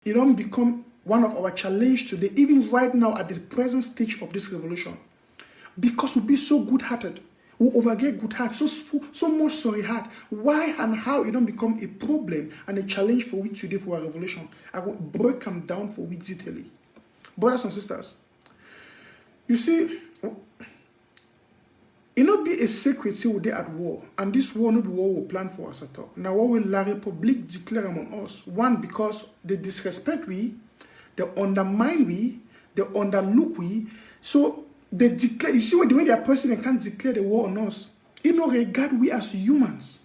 It don't become one of our challenge today, even right now at the present stage of this revolution. Because we be so good-hearted. We overget good heart, so much sorry heart. Why and how it don't become a problem and a challenge for we today for our revolution? I will break them down for we detailedly. Brothers and sisters, you see, it not be a secret say we're at war, and this war not be war we plan for us at all. Now what will La Republic declare among us? One, because they disrespect we, they undermine we, they underlook we, so they declare, you see what the way their president can't declare the war on us. He no regard we as humans.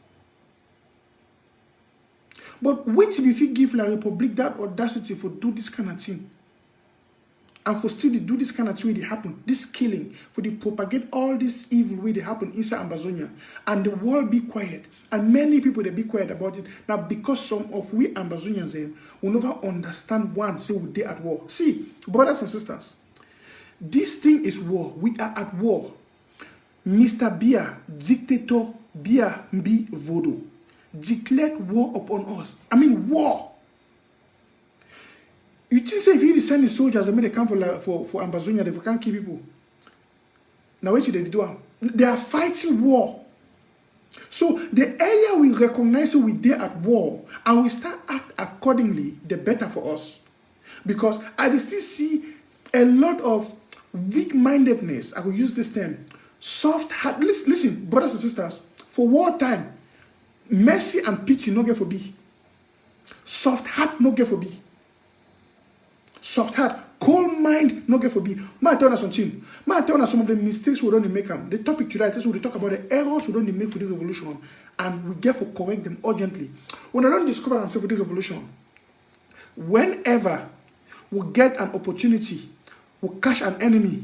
But wait if you give La Republic that audacity for do this kind of thing. And for still to do this kind of thing, they happen, this killing, for they propagate all this evil way they happen inside Ambazonia, and the world be quiet, and many people they be quiet about it. Now because some of we Ambazonians will never understand one, say we are at war. See, brothers and sisters, this thing is war. We are at war. Mr. Bia, dictator Bia Mbi Vodo, declared war upon us. I mean war. You think say if you send the soldiers, they may come for Ambazonia, they can't kill people. Now what they do? They are fighting war. So the earlier we recognize we are at war and we start act accordingly, the better for us. Because I still see a lot of weak-mindedness. I will use this term. Soft heart. Listen, brothers and sisters, for wartime, mercy and pity no get for be. Soft heart no get for be. Soft heart, cold mind, no get for be. I tell you something. I tell you some of the mistakes we don't make them. The topic today is we talk about the errors we don't make for the revolution, and we get for correct them urgently. When I don't discover and say for the revolution, whenever we get an opportunity, we catch an enemy,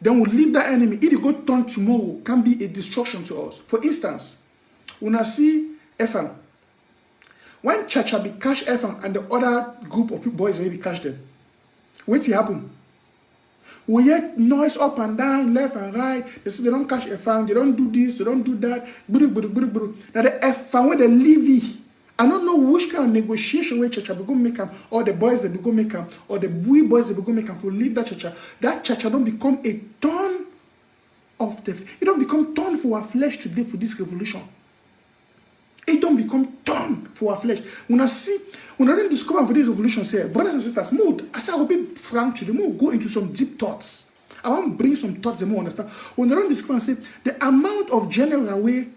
then we leave that enemy. If you go turn tomorrow, can be a destruction to us. For instance, when I see Efan, when Chacha be catch Efan and the other group of boys maybe catch them, what's happen? We hear noise up and down, left and right. They say they don't catch Efan, they don't do this, they don't do that. Now the Efan when they leave, I don't know which kind of negotiation where Chacha be go make them, or the boys they be go make them, or the boy boys they be go make them for leave that Chacha. That Chacha don't become a ton of the. It don't become ton for our flesh today for this revolution. It don't become ton for our flesh. When I don't discover for the revolution, say, brothers and sisters, I say I will be frank to them, go into some deep thoughts. I want to bring some thoughts they more understand. When I don't discover and say the amount of general way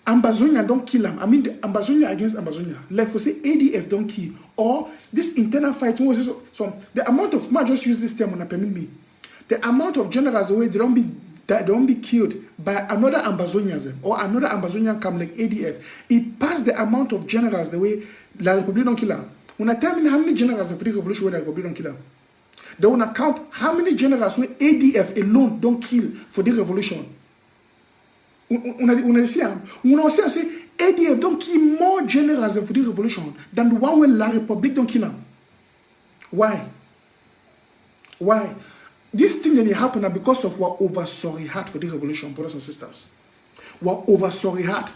Ambazonia don't kill them. I mean the Ambazonia against Ambazonia. Like for say ADF don't kill. Or this internal fighting was so the amount of I just use this term when I permit me. The amount of generals away they don't be killed by another Ambazonian or another Ambazonian camp like ADF. It passed the amount of generals the way La Republic don't kill them. When I tell me how many generals for the revolution where La Republic don't kill them, they will count how many generals where ADF alone don't kill for the revolution. When I say ADF don't kill more generals for the revolution than the one where La Republic don't kill them. Why? Why? This thing that happened because of our over sorry heart for the revolution, brothers and sisters. Our over sorry heart.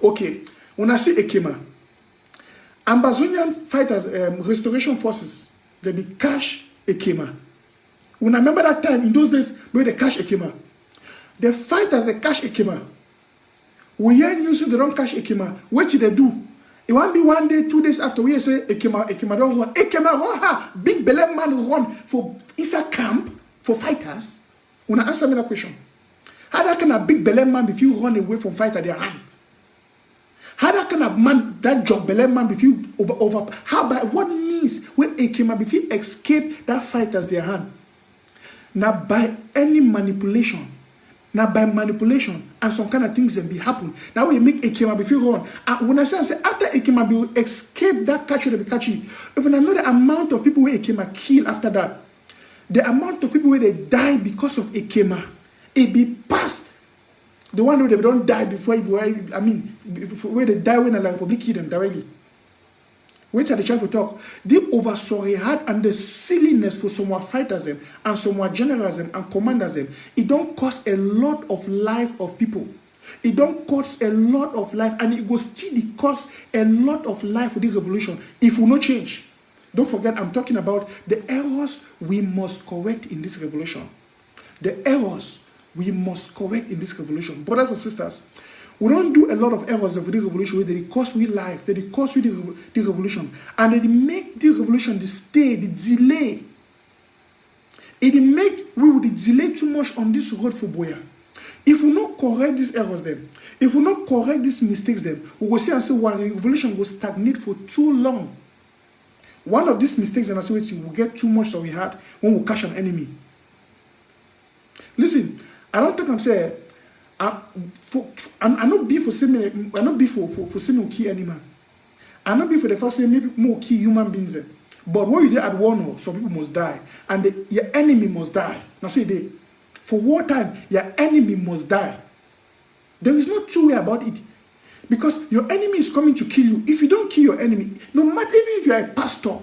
Okay, when I say Ekema, Ambazonian fighters, restoration forces, they be cash Ekema. When I remember that time in those days, where they cash Ekema, the fighters they cash Ekema. We hear news they don't cash Ekema. What did they do? It won't be 1 day, 2 days after we say Ekema don't run. Ekema run, ha! Big belly man run for inside camp. For fighters, when I answer me that question, how can a big belly man if you run away from fighter their hand? How can a man that job belly man if you over how by what means when a came up if you escape that fighter's their hand? Now by any manipulation, and some kind of things that be happen. Now we make a came up if you run. And when I say after a came up you escape that catcher that be catching, even another amount of people where a came up kill after that. The amount of people where they die because of Ekema, it be past the one where they don't die before. Where they die when the Republic kill them directly. Wait till the try to talk. The over sorry heart and the silliness for some fighters and some generals and commanders it don't cost a lot of life of people. It don't cost a lot of life, and it will still cost a lot of life for the revolution if we no change. Don't forget, I'm talking about the errors we must correct in this revolution. The errors we must correct in this revolution. Brothers and sisters, we don't do a lot of errors of the revolution where they cost we life, they cost we the revolution, and they make the revolution the stay, the delay. It make we would delay too much on this road for Boya. If we not correct these errors then, if we not correct these mistakes then, we will see and say why the revolution will stagnate for too long. One of these mistakes, and I say we will get too much that we had when we catch an enemy. Listen, I don't think I'm saying I'm not be for saying I not be for saying key any man. I not be for the first say maybe more key human beings. But when you at war now, some people must die, and your enemy must die. Now say they for wartime, your enemy must die. There is no two way about it. Because your enemy is coming to kill you. If you don't kill your enemy, no matter even if you are a pastor,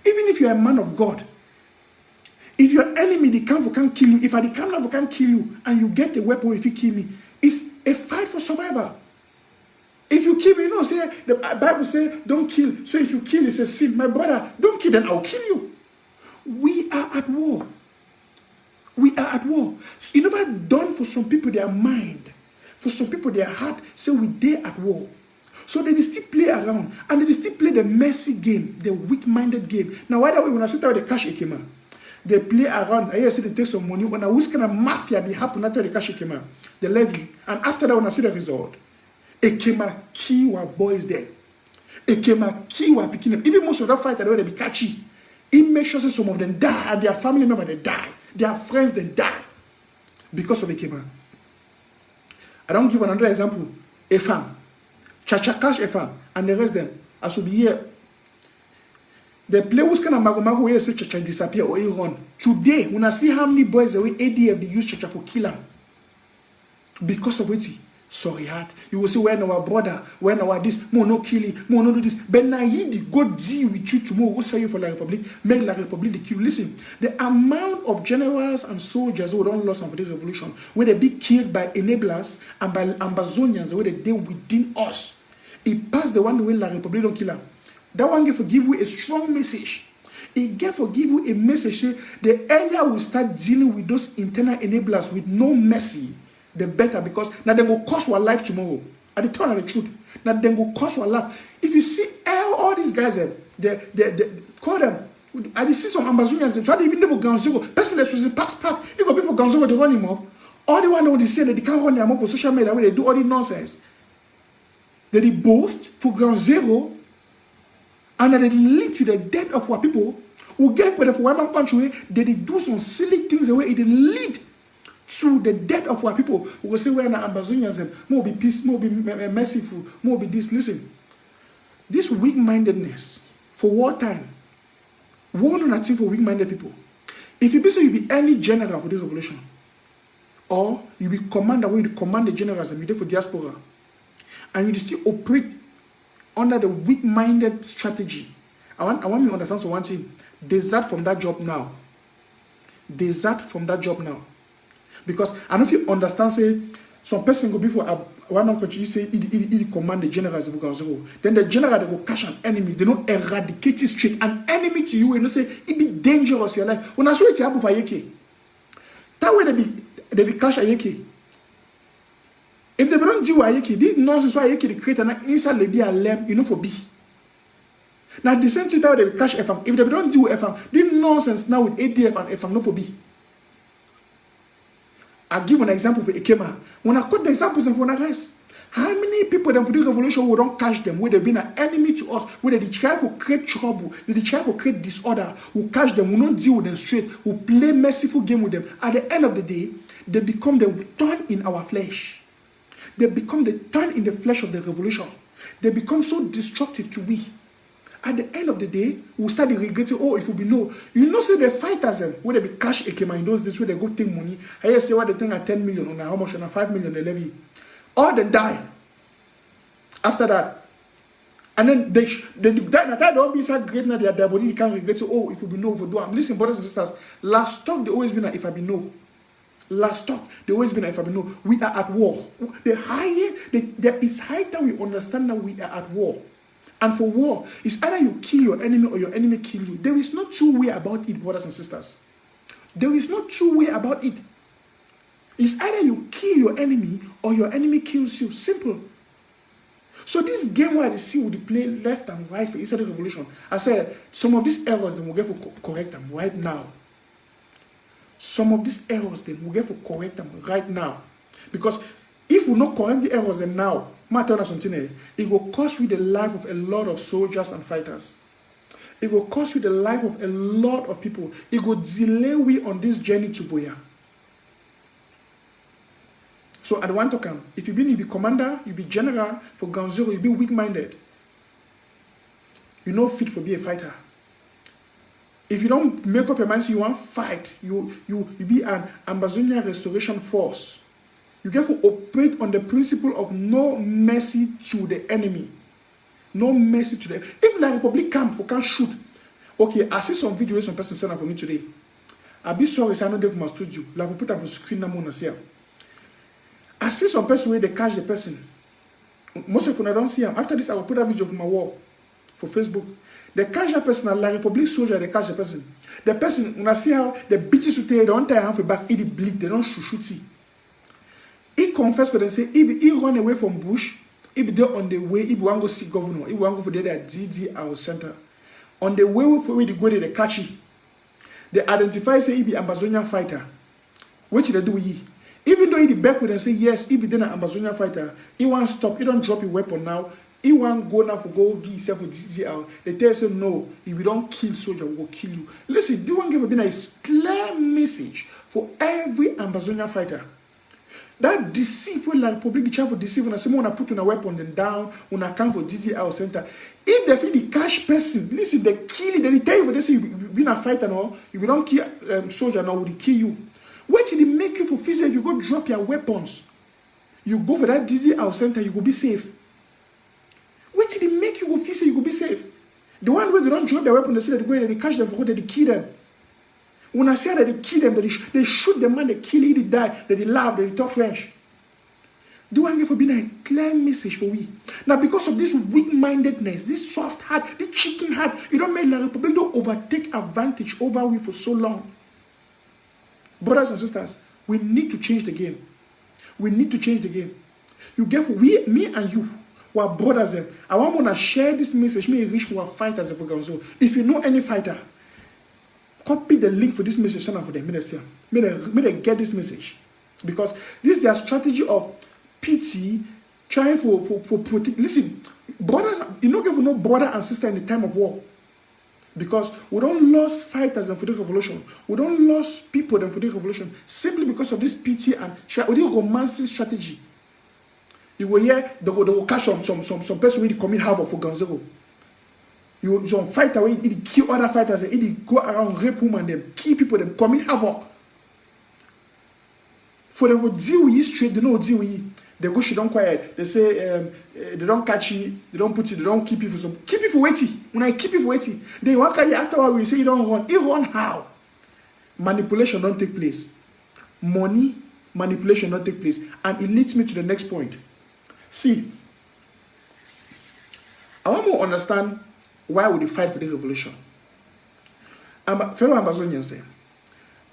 even if you are a man of God, if your enemy, the camp can't kill you, if the camp can't kill you, and you get a weapon if you kill me, it's a fight for survival. If you kill me, you know, say the Bible say don't kill. So if you kill, it's a sin. My brother, don't kill, then I'll kill you. We are at war. We are at war. So you never done for some people their mind. For some people, their heart say we dare at war. So they still play around. And they still play the messy game, the weak-minded game. Now, why that way when I sit out the cash ekema, they play around. I see they take some money. When I which kind of mafia they happen after the cash ekema, they levy. And after that, when I see the result, ekema kiwa boys there. Ekema kiwa picking up. Even most of that fight, they be catchy. It makes sure some of them die, and their family members they die. Their friends they die because of ekema. I don't give another example. A farm. Chacha cash a farm. And the rest them. I should be here. The play was kind of mago where you say Chacha disappear or he run. Today, when I see how many boys the way ADF they use Chacha for killing. Because of it. Sorry heart. You will say when our brother, when our this, more no killing, more no do this. But now you go deal with you tomorrow. What's for you for La Republic? Make La Republic the kill. Listen, the amount of generals and soldiers who don't lost for the revolution, where they be killed by enablers and by Ambazonians, where they deal within us. It passed the one way La Republic don't kill them. That one get for give you a strong message. It get for give you a message. Say, the earlier we start dealing with those internal enablers with no mercy, the better, because now they go cost our life tomorrow. At the turn of the truth, now they go cost our life. If you see all these guys, they call them. I see some Ambazonians, they try to even live for ground zero. Person that was pass park, if go be for ground zero, they run him up. All the one that they say that they can't run them up for social media where they do all the nonsense. They boast for ground zero, and then they lead to the death of our people who get better for one country. They do some silly things the way it lead to the death of our people. We will say we're not Ambazonians and more be peace, more be merciful, more be this. Listen, this weak-mindedness for wartime, war not thing for weak-minded people. If you be so, you be any general for the revolution, or you be commander where you command the generals and you do for diaspora, and you still operate under the weak-minded strategy. I want you to understand so one thing. Desert from that job now. Desert from that job now. Because I don't know if you understand, say, some person go before one man country, you say, he command the generals of Gazoro. Then the general, they go catch an enemy. They don't eradicate it straight. An enemy to you, and you say, it be dangerous your life. When I saw it happen for Yeke, that way they be catch a Yeke. If they don't deal with Yeke, this nonsense why Yeke they create an inside they be a lamb, you know, for B. Now the same thing that they catch FM. If they don't deal with FM, this nonsense now with ADF and FM, not for B. I'll give an example for Ekema. When I quote the examples of one guys, how many people then for the revolution we don't catch them, where they've been an enemy to us, where they try to create trouble, they try to create disorder, we catch them, we don't deal with them straight, we play merciful game with them. At the end of the day, they become the thorn in our flesh. They become the thorn in the flesh of the revolution. They become so destructive to we. At the end of the day, we'll start regretting, oh, if we know. You know, say the fighters, where they be cash Ekema in those days, where they go take money. I say what they think at 10 million, on how much, on 5 million they levy. All they die. After that. And then they don't be so great now, their body can't regret, say, oh, if we know, if we do. I'm listening, brothers and sisters. Last talk, they always been like, if I be know. Last talk, they always been like, if I be know. We are at war. It's high time we understand that we are at war. And for war, it's either you kill your enemy or your enemy kill you. There is no two way about it, brothers and sisters. There is no two way about it. It's either you kill your enemy or your enemy kills you. Simple. So this game where the see would play left and right for inside the revolution. I said some of these errors they will get for correct them right now. Some of these errors they will get for correct them right now. Because if we not correct the errors and now, it will cost you the life of a lot of soldiers and fighters. It will cost you the life of a lot of people. It will delay we on this journey to Boya. So at one time, if you be commander, you be general for ground zero, you be weak-minded. You're not fit for be a fighter. If you don't make up your mind, so you want to fight, you be an Ambazonia restoration force. You get to operate on the principle of no mercy to the enemy. No mercy to them. If the Republic camp for can shoot, okay, I see some videos some person sent for me today. I'll be sorry, I know they from my studio. I will put up a screen now here. I see some person where they catch the person. Most of them I don't see him. After this, I will put a video of my wall for Facebook. They catch that person, and La Republic soldier, they catch the person. The person, when I see how the bitches who they don't tie half back, it bleed, they don't shoot. He confessed for them, say, he run away from bush, he be there on the way, he want to go see governor, he want to go for there at DD our center. On the way for where they go there, they catch him. They identify, say, he be Ambazonian fighter. What should they do with he? Even though he back with them say yes, he be then an Ambazonia fighter, he won't stop, he don't drop his weapon now, he won't go now for go give himself for DCL. They tell us no, if we don't kill soldier, we will kill you. Listen, do one give a clear message for every Ambazonia fighter. That deceitful La Republic try for deceive when I say when put on a weapon then down, when I come for DCL center. If they feel the cash person, listen, they kill it, they tell you they say you be a fighter now, if you don't kill soldier now, will kill you. What did it make you for physical? You go drop your weapons. You go for that DDR center, you will be safe. What did it make you for physical? You will be safe. The one where they don't drop their weapon, they say that they go and they catch them for that they kill them. When I say that they kill them, that they shoot the man, they kill him, they die, that they laugh, that they talk French. Do I give for being a clear message for we? Now, because of this weak-mindedness, this soft heart, this chicken heart, you don't make La Republic don't overtake advantage over we for so long. Brothers and sisters, we need to change the game. We need to change the game. You get for me and you, who are brothers. I want to share this message. May reach who are fighters. If you know any fighter, copy the link for this message. Send for them. May they get this message, because this is their strategy of pity, trying for protect. Listen, brothers, you don't get for no brother and sister in the time of war. Because we don't lose fighters for the revolution. We don't lose people for the revolution simply because of this pity and romancing strategy. You will hear they will catch some person who commit havoc for Ganzero. You some fighter where he kill other fighters, he go around rape women, them kill people, them commit havoc. For them to deal with history, they don't deal with it. They go shit down quiet. They say they don't catch you, they don't put you, they don't keep you for some. Keep you for waiting. When I keep you for waiting, they walk at you afterward. We say you don't run. You run how? Manipulation don't take place. Money manipulation don't take place, and it leads me to the next point. See, I want to understand why would they fight for the revolution. Fellow Ambazonians say,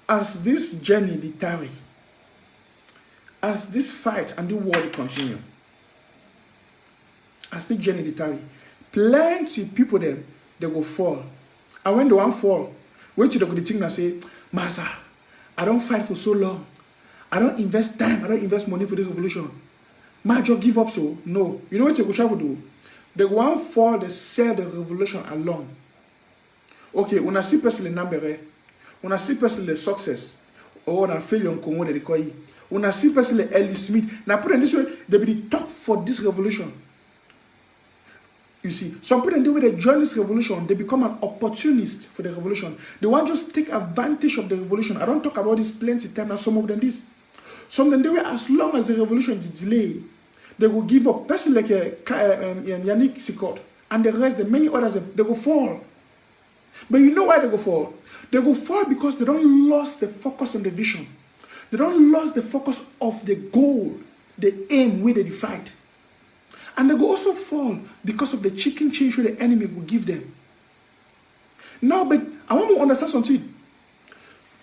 as this journey they tarry, as this fight and the war continue, as the journey they tarry, plenty people them they will fall. And when they want fall, wait till they go the thing and say, Massa, I don't fight for so long. I don't invest time, I don't invest money for the revolution. My job give up so. No. You know what they go try to do? They want fall, they sell the revolution along. Okay, when I see person in number, when I see person the success, or when I failure on Congo, they call it. When I see person like Ellie Smith, now put in this way, they be the top for this revolution. You see, some people do when they join this revolution, they become an opportunist for the revolution. They want to just take advantage of the revolution. I don't talk about this plenty time, and some of them this. Some of them do it as long as the revolution is delayed. They will give up. Person like Yannick Sikot and the rest, the many others, they will fall. But you know why they go fall? They go fall because they don't lose the focus on the vision. They don't lose the focus of the goal, the aim where they fight. And they will also fall because of the chicken change the enemy will give them. Now, but I want to understand something.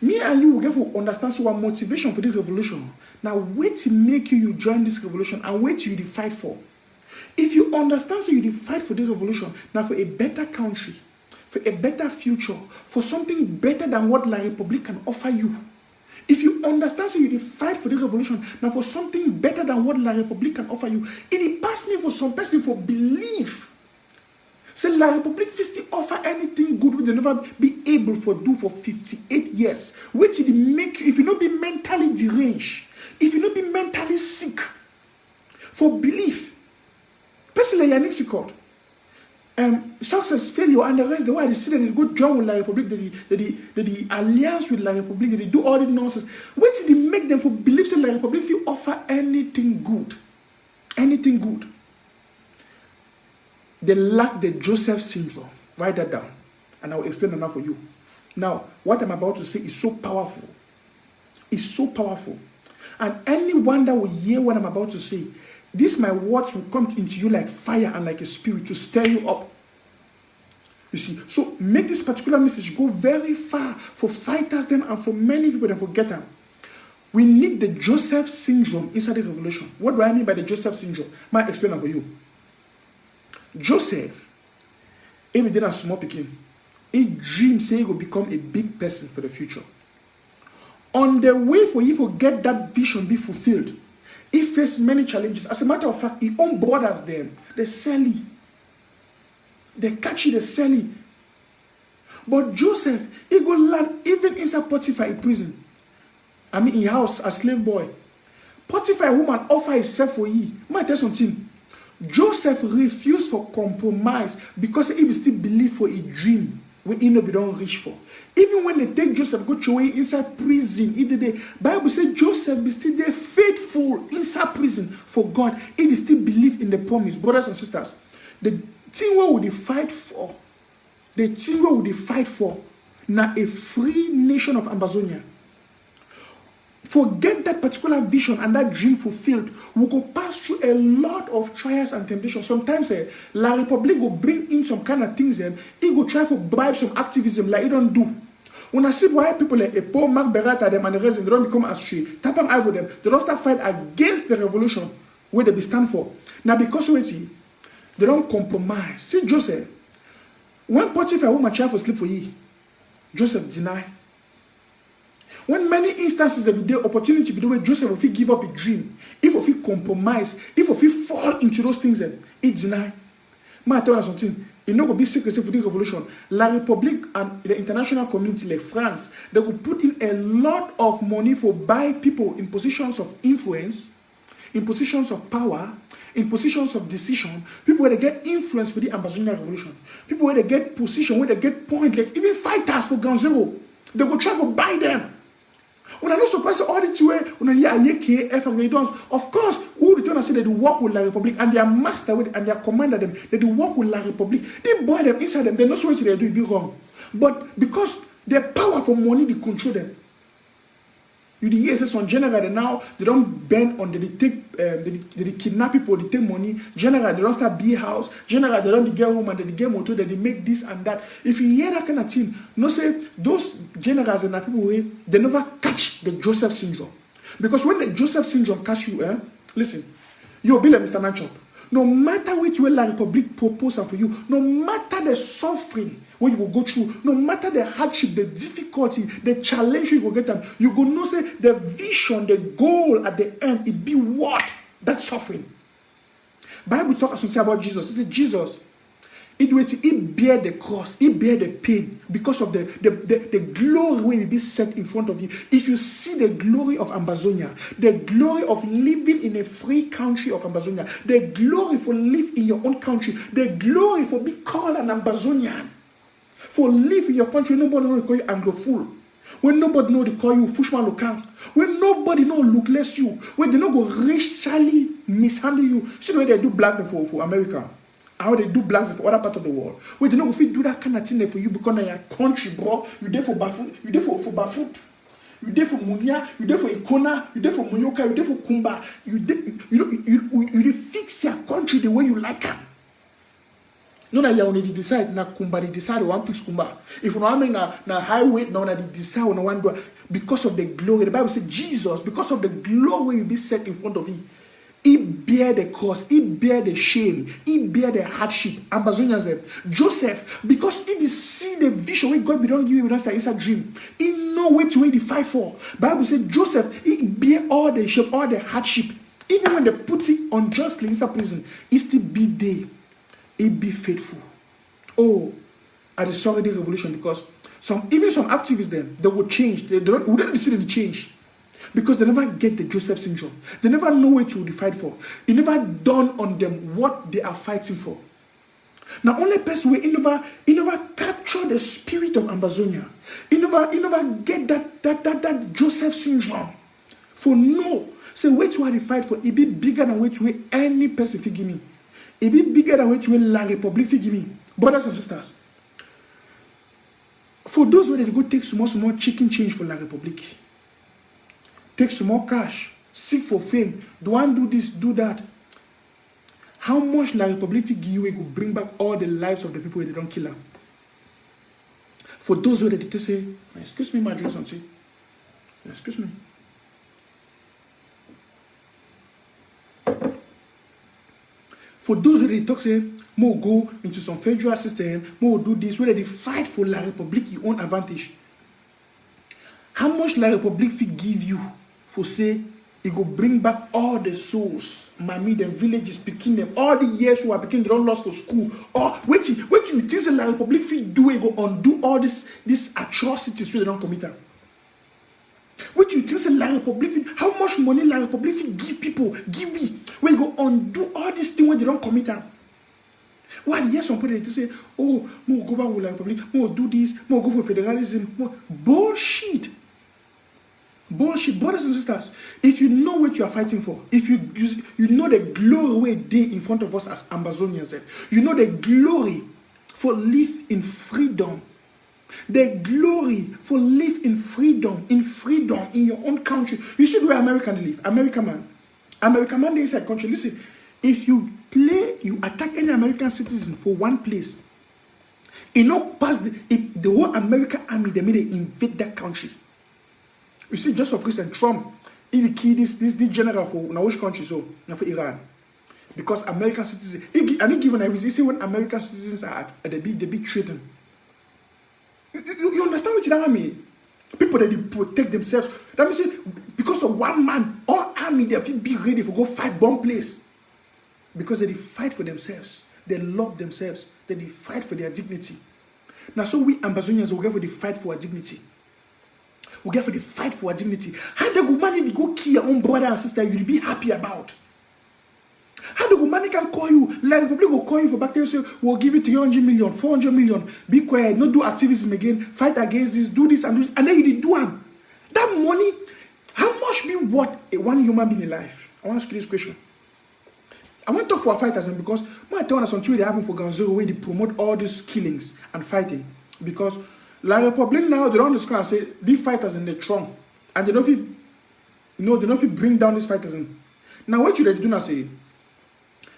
Me and you will get to understand our motivation for this revolution. Now, wait to make you join this revolution and wait till you fight for. If you understand, so you fight for this revolution, now for a better country, for a better future, for something better than what La Republique can offer you. If you understand, so you fight for the revolution, now for something better than what La Republique can offer you, it pass me for some person for belief. So La Republique still offer anything good we never be able to do for 58 years. Which it make you, if you not be mentally deranged, if you not be mentally sick, for belief. Personally, Yannick called. Success, failure, and the rest, the way they see that they go join with La Republique, the alliance with La Republique, they do all the nonsense. What did they make them for believe that La Republique will offer anything good? Anything good. They lack the Joseph syndrome. Write that down. And I will explain enough for you. Now, what I'm about to say is so powerful. It's so powerful. And anyone that will hear what I'm about to say, these my words will come into you like fire and like a spirit to stir you up. You see, so make this particular message go very far for fighters them and for many people that forget them. We need the Joseph syndrome inside the revolution. What do I mean by the Joseph syndrome? I'll explain it for you. Joseph, if he did a small picking, he dreamed say he will become a big person for the future. On the way for him to get that vision be fulfilled, he faced many challenges. As a matter of fact, his own brothers them, they sell him. They catch him, they sell him. But Joseph, he go land even inside Potiphar in prison. I mean, in house, a slave boy. Potiphar, a woman, offer himself for ye. Might tell something. Joseph refused for compromise because he still believe for a dream when he no be don't reach for. Even when they take Joseph go away inside prison, the Bible says Joseph be still there faithful inside prison for God. He still believe in the promise. Brothers and sisters, the thing what would they fight for? The thing what would they fight for? Now a free nation of Amazonia. Forget that particular vision and that dream fulfilled. We go pass through a lot of trials and temptations. Sometimes La Republique will bring in some kind of things. He go try to bribe some activism like he don't do. When I see why people like Paul, Mark Berata, them and the rest, they don't become astray. Tap and eye for them. They don't start fight against the revolution where they be stand for. Now because they don't compromise. See Joseph. When Potiphar woman try to sleep for ye, Joseph deny. When many instances there be the opportunity be the way Joseph will give up a dream, if he compromise, if he fall into those things, he deny. I tell you something. It not going to be secret for the revolution. La Republique and the international community like France, they will put in a lot of money for buy people in positions of influence, in positions of power, in positions of decision, people where they get influence for the Amazonian revolution, people where they get position, where they get point, like even fighters for Ground Zero, they will try to buy them. When I not surprised all the two when I hear KF and they don't, of course, who the turn and say they work with La Republique and their master with and their commander them, they work with La Republique. They boy them inside them, they know what they do it be wrong. But because their power for money they control them. You the ESS on general they now they don't bend on they take they kidnap people, they take money. General they don't start be house. General they don't get home and they get motor, they make this and that. If you hear that kind of thing, no say those generals and people they never catch the Joseph syndrome. Because when the Joseph syndrome catch you, listen, you'll be like Mr. Nanchop. No matter which way La Republique propose for you, no matter the suffering what you will go through, no matter the hardship, the difficulty, the challenge you will get them, you go know say the vision, the goal at the end, it be what? That suffering. Bible talk something about Jesus. It says Jesus, he bear the cross, he bear the pain because of the glory will be set in front of you. If you see the glory of Amazonia, the glory of living in a free country of Amazonia, the glory for live in your own country, the glory for being called an Amazonian, for live in your country, nobody know they call you Anglophile. When nobody know they call you Fushman Local. When nobody know look less you. When they don't go racially mishandle you. See the way they do black for America. How they do blacks for other part of the world. Where they don't do that kind of thing for you because in your country, bro. You there for bafoot. You there for bafoot. you there for Munya, you there for Ikona, you there for Moyoka, you there for Kumba, you fix your country the way you like it. No, na you only decide na Kumba, they decide one fix Kumba. If you want na highway, now they decide on one do because of the glory. The Bible says Jesus, because of the glory will be set in front of you. He bear the cross, he bear the shame, he bear the hardship. Ambazonia Joseph, because he see the vision where God don't give him inside dream. He know what to fight for. Bible says Joseph, he bear all the shame, all the hardship. Even when they put it unjustly inside prison, he still be there. He be faithful. Oh, at the Saudi revolution, because even some activists then they will change. They wouldn't see any change. Because they never get the Joseph syndrome. They never know what you will fight for. It never dawn on them what they are fighting for. Now, only person where he never capture the spirit of Ambazonia. He never get that Joseph syndrome. For no. Say, wait to fight for, it be bigger than wait to any person figure me. It be bigger than wait to La Republic figure me. Brothers and sisters. For those where they go take small chicken change for La Republic. Take some more cash, seek for fame, do one do this, do that. How much La Republic give you will bring back all the lives of the people they don't kill them? For those who they say, excuse me, my dress, auntie. Excuse me. For those who they talk say, more go into some federal system, more do this, where they fight for La Republic your own advantage. How much La Republic give you? For say, it go bring back all the souls, mommy, them villages, picking them, all the years who are picking, they don't lost for school. Or wait, you think the La Republic do it, go undo all these atrocities so they don't commit them. What you think the La Republic, how much money La Republic give people, give me, when you go undo all these things when they don't commit them. Why yes, some people they say, oh, more go back with La Republic, more do this, more go for federalism, more bullshit. Bullshit, brothers and sisters. If you know what you are fighting for, if you know the glory way day in front of us as Ambazonians, you know the glory for live in freedom. The glory for live in freedom in your own country. You see where American live. American man inside country. Listen, if you attack any American citizen for one place, you know past the whole American army, they invade that country. You see, just of recent, Trump, he killed this general for which country, so for Iran. Because American citizens, and he given a reason, you see when American citizens are at the big trading. You understand what I mean? People that they protect themselves. That means because of one man, all army, they feel be ready for go fight bomb place. Because they fight for themselves. They love themselves. They fight for their dignity. Now, so we Ambazonians will get for the fight for our dignity. We get for the fight for our dignity. How the good man go kill your own brother and sister you'll be happy about? How the good man can call you, like Republic will call you for back there and say, we'll give you 300 million, 400 million, be quiet, not do activism again, fight against this, do this and do this, and then you did do them. That money, how much be worth one human being in life? I want to ask you this question. I want to talk for fighters because I tell you something that happen for Ganzoro where they promote all these killings and fighting. Because La Republic now, they don't understand and say, these fighters in the trunk. And they don't feel, they don't feel bring down these fighters in. Now what should they do now say?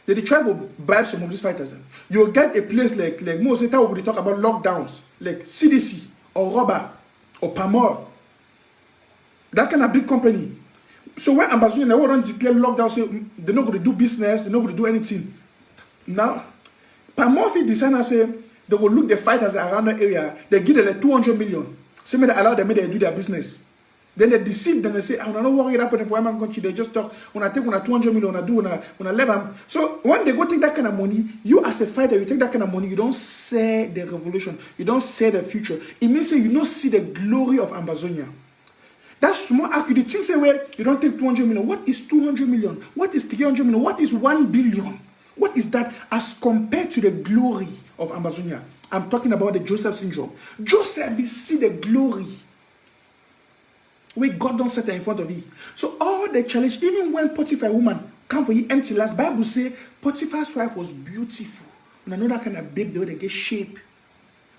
They try to bribe some of these fighters in. You'll get a place like most of the time we talk about lockdowns, like CDC or Roba or Pamor. That kind of big company. So when Ambazonian, they won't declare lockdown, say they're not going to do business, they're not going to do anything. Now, Pamor decide and say, they will look the fighters around the area. They give them like 200 million. So they allow them to do their business. Then they deceive them. They say, I'm not worried about the environment country. They just talk. When I take 200 million, when I leave them. So when they go take that kind of money, you as a fighter, you take that kind of money. You don't say the revolution. You don't say the future. It means you don't see the glory of Ambazonia. That's small accurate. Things say where you don't take 200 million. What is 200 million? What is 300 million? What is 1 billion? What is that as compared to the glory of Ambazonia? I'm talking about the Joseph syndrome. Joseph, we see the glory where God don't set her in front of you. So all the challenge, even when Potiphar woman come for you empty last, Bible say Potiphar's wife was beautiful. And another kind of babe, they get shape.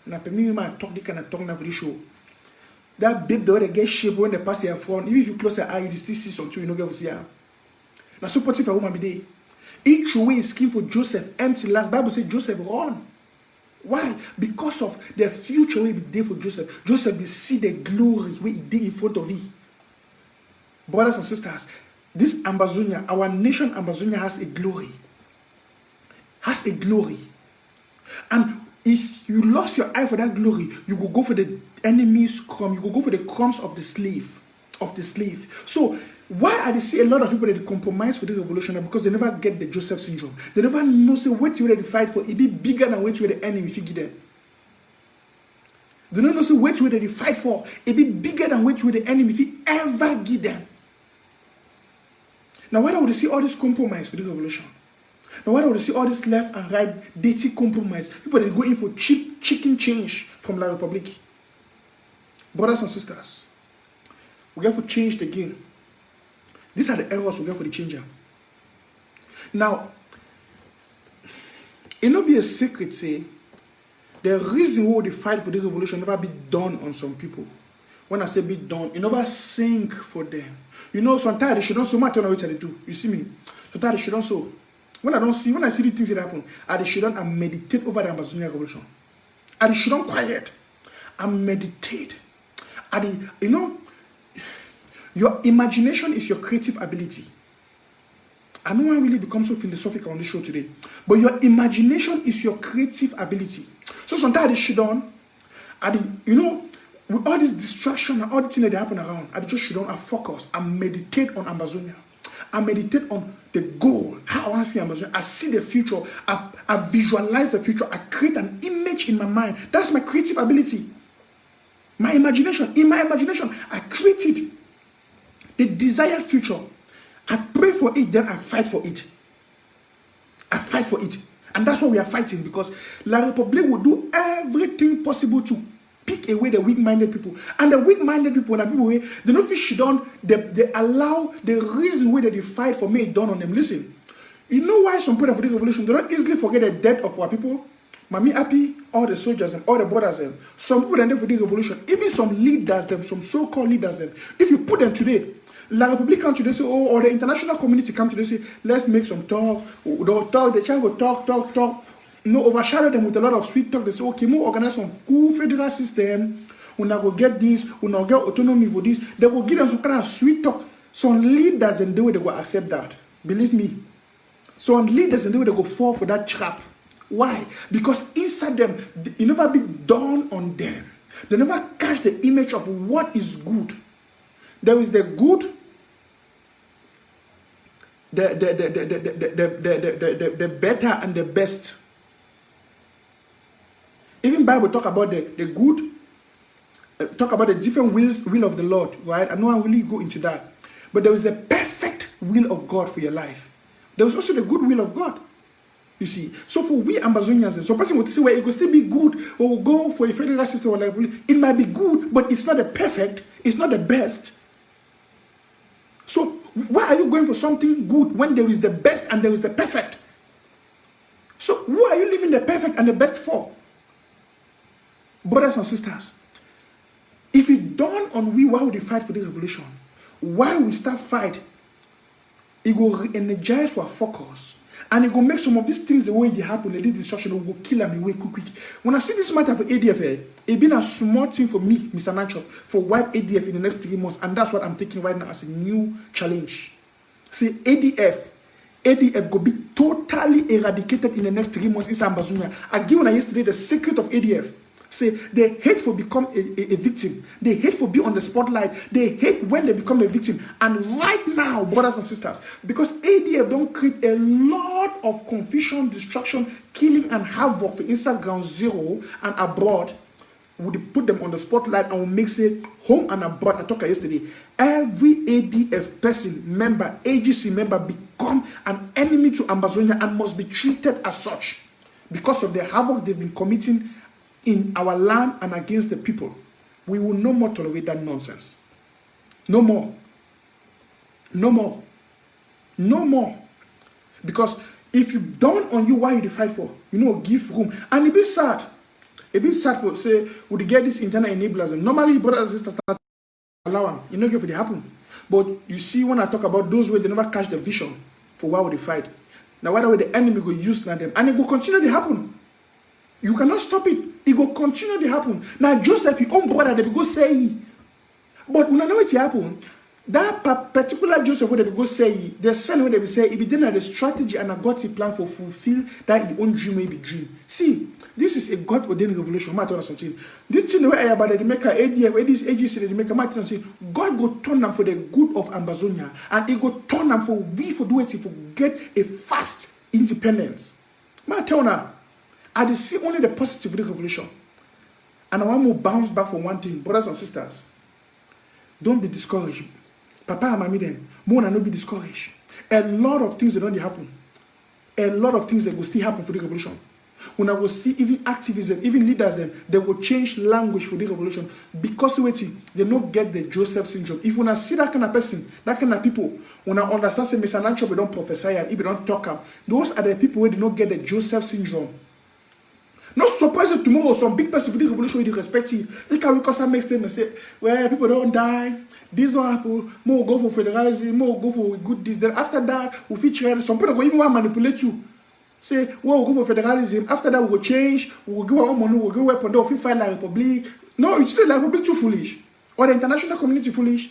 And I permit me talk the kind of talk now for the show. That babe, the way they get shaped when they pass their phone, even if you close your eye, you still see something, you don't get to see her. Now, supportive a woman be there. Each way is skin for Joseph, empty last. Bible says Joseph run. Why? Because of the future will be there for Joseph. Joseph will see the glory where he did in front of him. Brothers and sisters, this Ambazonia, our nation Ambazonia has a glory. Has a glory. And if you lost your eye for that glory, you will go for the enemy's crumb. You will go for the crumbs of the slave. So why I see a lot of people that compromise for the revolution? Because they never get the Joseph syndrome. They never know say what you ready to fight for. It be bigger than what you the enemy if you give them. They don't know say what you ready to fight for. It be bigger than what you the enemy if you ever give them. Now why don't we see all this compromise for the revolution? Now why don't we see all this left and right dirty compromise? People that go in for cheap chicken change from La Republic. Brothers and sisters, we have to change the game. These are the errors we get for the changer. Now, it not be a secret, say, the reason why the fight for the revolution never be done on some people. When I say be done, it never sink for them. You know, sometimes they should not so much on what they do. You see me? Sometimes they should not so. When I see the things that happen, I should not meditate over the Ambazonia revolution. I should not quiet. I meditate. You know, your imagination is your creative ability. I know I really become so philosophical on this show today, but your imagination is your creative ability. So sometimes I shit on, you know, with all this distraction and all the things that happen around, I just shit on, I focus, I meditate on Ambazonia. I meditate on the goal, how I want to see Ambazonia. I see the future, I visualize the future, I create an image in my mind. That's my creative ability. My imagination, in my imagination, I created the desired future. I pray for it, then I fight for it. I fight for it. And that's why we are fighting, because La Republique will do everything possible to pick away the weak-minded people. And the weak-minded people, when people, they don't feel shit on, they allow the reason why they fight for me done on them. Listen, you know why some people for the revolution, they don't easily forget the death of our people? Mami happy, all the soldiers and all the brothers them. Some people that for the revolution, even some leaders them, some so-called leaders them, if you put them today, La Republique come today say, oh, or the international community come today say, let's make some talk. They'll talk, the child will talk. No, overshadow them with a lot of sweet talk. They say, okay, we'll organize some cool federal system. We'll not go get this, we'll not get autonomy for this. They will give them some kind of sweet talk. Some leaders and the way they will accept that. Believe me. Some leaders and the way they go fall for that trap. Why? Because inside them, it never be done on them. They never catch the image of what is good. There is the good, the better and the best. Even Bible talk about the good, talk about the different will of the Lord, right? I know I really go into that. But there is a perfect will of God for your life. There is also the good will of God. You see, so for we Ambazonians, so person would say, well, it could still be good, or we'll go for a federal system, or like, it might be good, but it's not the perfect, it's not the best. So why are you going for something good when there is the best and there is the perfect? So who are you leaving the perfect and the best for? Brothers and sisters, if it dawn on we why we fight for the revolution, why we start fight, it will re-energize our focus. And it will make some of these things the way they happen, this destruction will kill them away quick. When I see this matter for ADF, it's been a small thing for me, Mr. Nanchop, for wipe ADF in the next 3 months. And that's what I'm taking right now as a new challenge. See, ADF will be totally eradicated in the next 3 months in Ambazonia. I gave you yesterday the secret of ADF. Say, they hate for become a victim. They hate for be on the spotlight. They hate when they become a victim. And right now, brothers and sisters, because ADF don't create a lot of confusion, destruction, killing, and havoc for inside ground zero and abroad, would put them on the spotlight and will make it home and abroad. I talked yesterday. Every ADF person, member, AGC member become an enemy to Ambazonia and must be treated as such because of the havoc they've been committing in our land and against the people. We will no more tolerate that nonsense. No more. No more. No more. Because if you dawn on you why you fight for, give room. And it be sad. A bit sad for say would get this internal enablers. Normally, brothers and sisters not allow them. You know if it happen. But you see, when I talk about those where they never catch the vision for why would they fight. Now why the enemy go use them and it will continue to happen. You cannot stop it. It will continue to happen. Now Joseph, your own brother, they will go say, but when I know it happen, that particular Joseph, what they will go say, the son what they will say, if he didn't have the strategy and a God's plan for fulfill that his own dream may be dream. See, this is a God ordained revolution. Matter something. This thing where about the maker ADF, where this agency they make a matter something. God go turn them for the good of Ambazonia, and He go turn them for we for do it to get a fast independence. Matter now. I see only the positive of the revolution. And I want to bounce back from one thing, brothers and sisters. Don't be discouraged. Papa and mommy then, more than not be discouraged. A lot of things that don't happen. A lot of things that will still happen for the revolution. When I will see even activism, even leaders, they will change language for the revolution because they don't get the Joseph syndrome. If when I see that kind of person, that kind of people, when I understand say Mr. Nanchop, we don't prophesy and if we don't talk, those are the people who do not get the Joseph syndrome. Not surprised tomorrow some big person for the revolution will respect you. They can because I make statement say, well, people don't die. These don't happen. More go for federalism, more go for good this. Then after that, we feature some people go even want to manipulate you. Say, well, we'll go for federalism. After that, we'll change. We'll give our own money. We'll go weapon. They'll fight like Republic. No, you say like Republic too foolish. Or the international community foolish.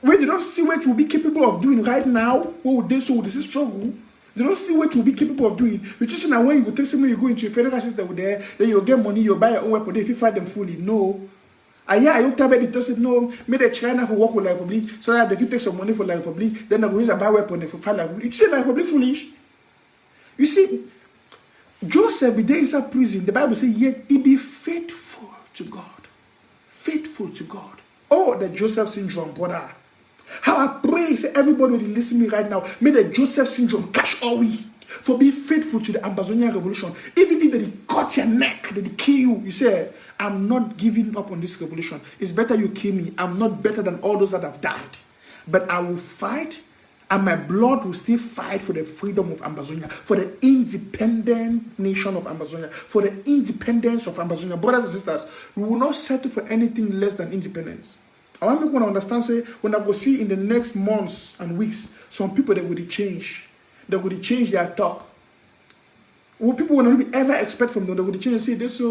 When they don't see what we'll be capable of doing right now, what would they so this is struggle? They don't see what you'll be capable of doing. You just know when you go take somebody, you go into a federal system with there, then you'll get money, you'll buy your own weapon, if you fight them fully. No. I don't tell me they no, made the China for work with the Republic, so that they can take some money for the Republic, then they go use a buy weapon for fight the Republic. You see the Republic foolish? You see, Joseph be there inside prison. The Bible says, yet he be faithful to God. Faithful to God. Oh, the Joseph syndrome, brother. How I pray, say everybody will listen to me right now. May the Joseph syndrome catch all we for being faithful to the Ambazonian revolution. Even if they cut your neck, they kill you, you say, I'm not giving up on this revolution. It's better you kill me. I'm not better than all those that have died. But I will fight, and my blood will still fight for the freedom of Ambazonia, for the independent nation of Ambazonia, for the independence of Ambazonia. Brothers and sisters, we will not settle for anything less than independence. I want people to understand, say, when I go see in the next months and weeks, some people that will change. They will change their talk. What people will not ever expect from them, they will change and say, this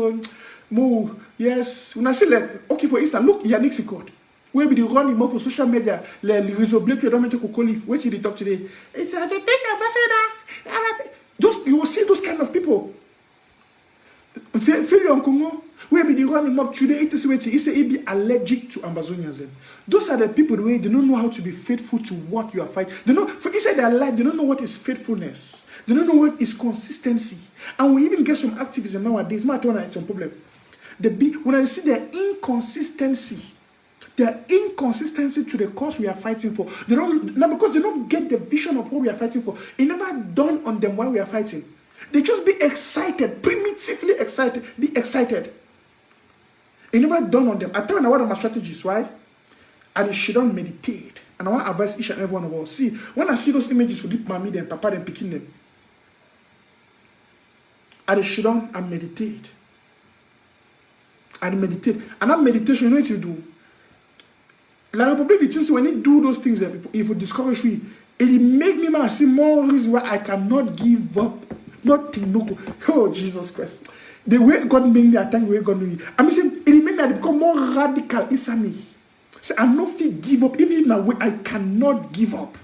move, yes. When I say, like, okay, for instance, look, Yannick Sikot. Where be the running more for social media, les réseaux bleus qui don't make a call if. Where did they talk today? It's a ambassador. Those, you will see those kind of people. Failure in Congo. Where be the running mob today? It is be allergic to Ambazonians. Those are the people the way they don't know how to be faithful to what you are fighting. They know for inside their life, they don't know what is faithfulness. They don't know what is consistency. And we even get some activism nowadays. My turn some problem. When I see their inconsistency to the cause we are fighting for, they don't now because they don't get the vision of what we are fighting for. It never dawned on them why we are fighting. They just be excited, primitively excited, be excited. It never dawned on them. I tell you one of my strategies, right? And they shouldn't meditate. And I want to advise each and every one of us. See, when I see those images for deep mommy, then papa, then picking them, I should down and meditate. And meditate. And that meditation, you know what you do? Like probably the things when you do those things, if you discourage me, it make me see more reason why I cannot give up. Nothing, no. Oh, Jesus Christ. The way God made me, I thank the way God made me. I'm saying it made me become more radical inside me. So I'm not fit give up. Even now, I cannot give up.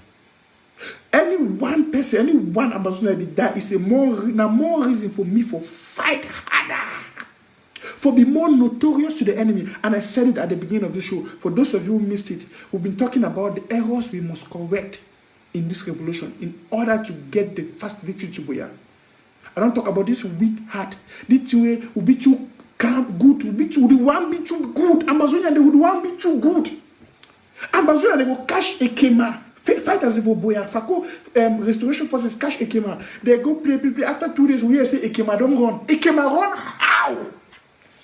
Any one person, any one ambassador that is a more reason for me for fight harder. For be more notorious to the enemy. And I said it at the beginning of the show. For those of you who missed it, we've been talking about the errors we must correct in this revolution in order to get the fast victory to Boya. I don't talk about this weak heart. This way will be too calm, good, will be too, they won't be too good. Ambazonia, they would want be too good. Ambazonia, they will cash Ekema. Fighters for Boya, Fako, restoration forces cash Ekema. They go play. After 2 days, we hear say Ekema don't run. Ekema run how?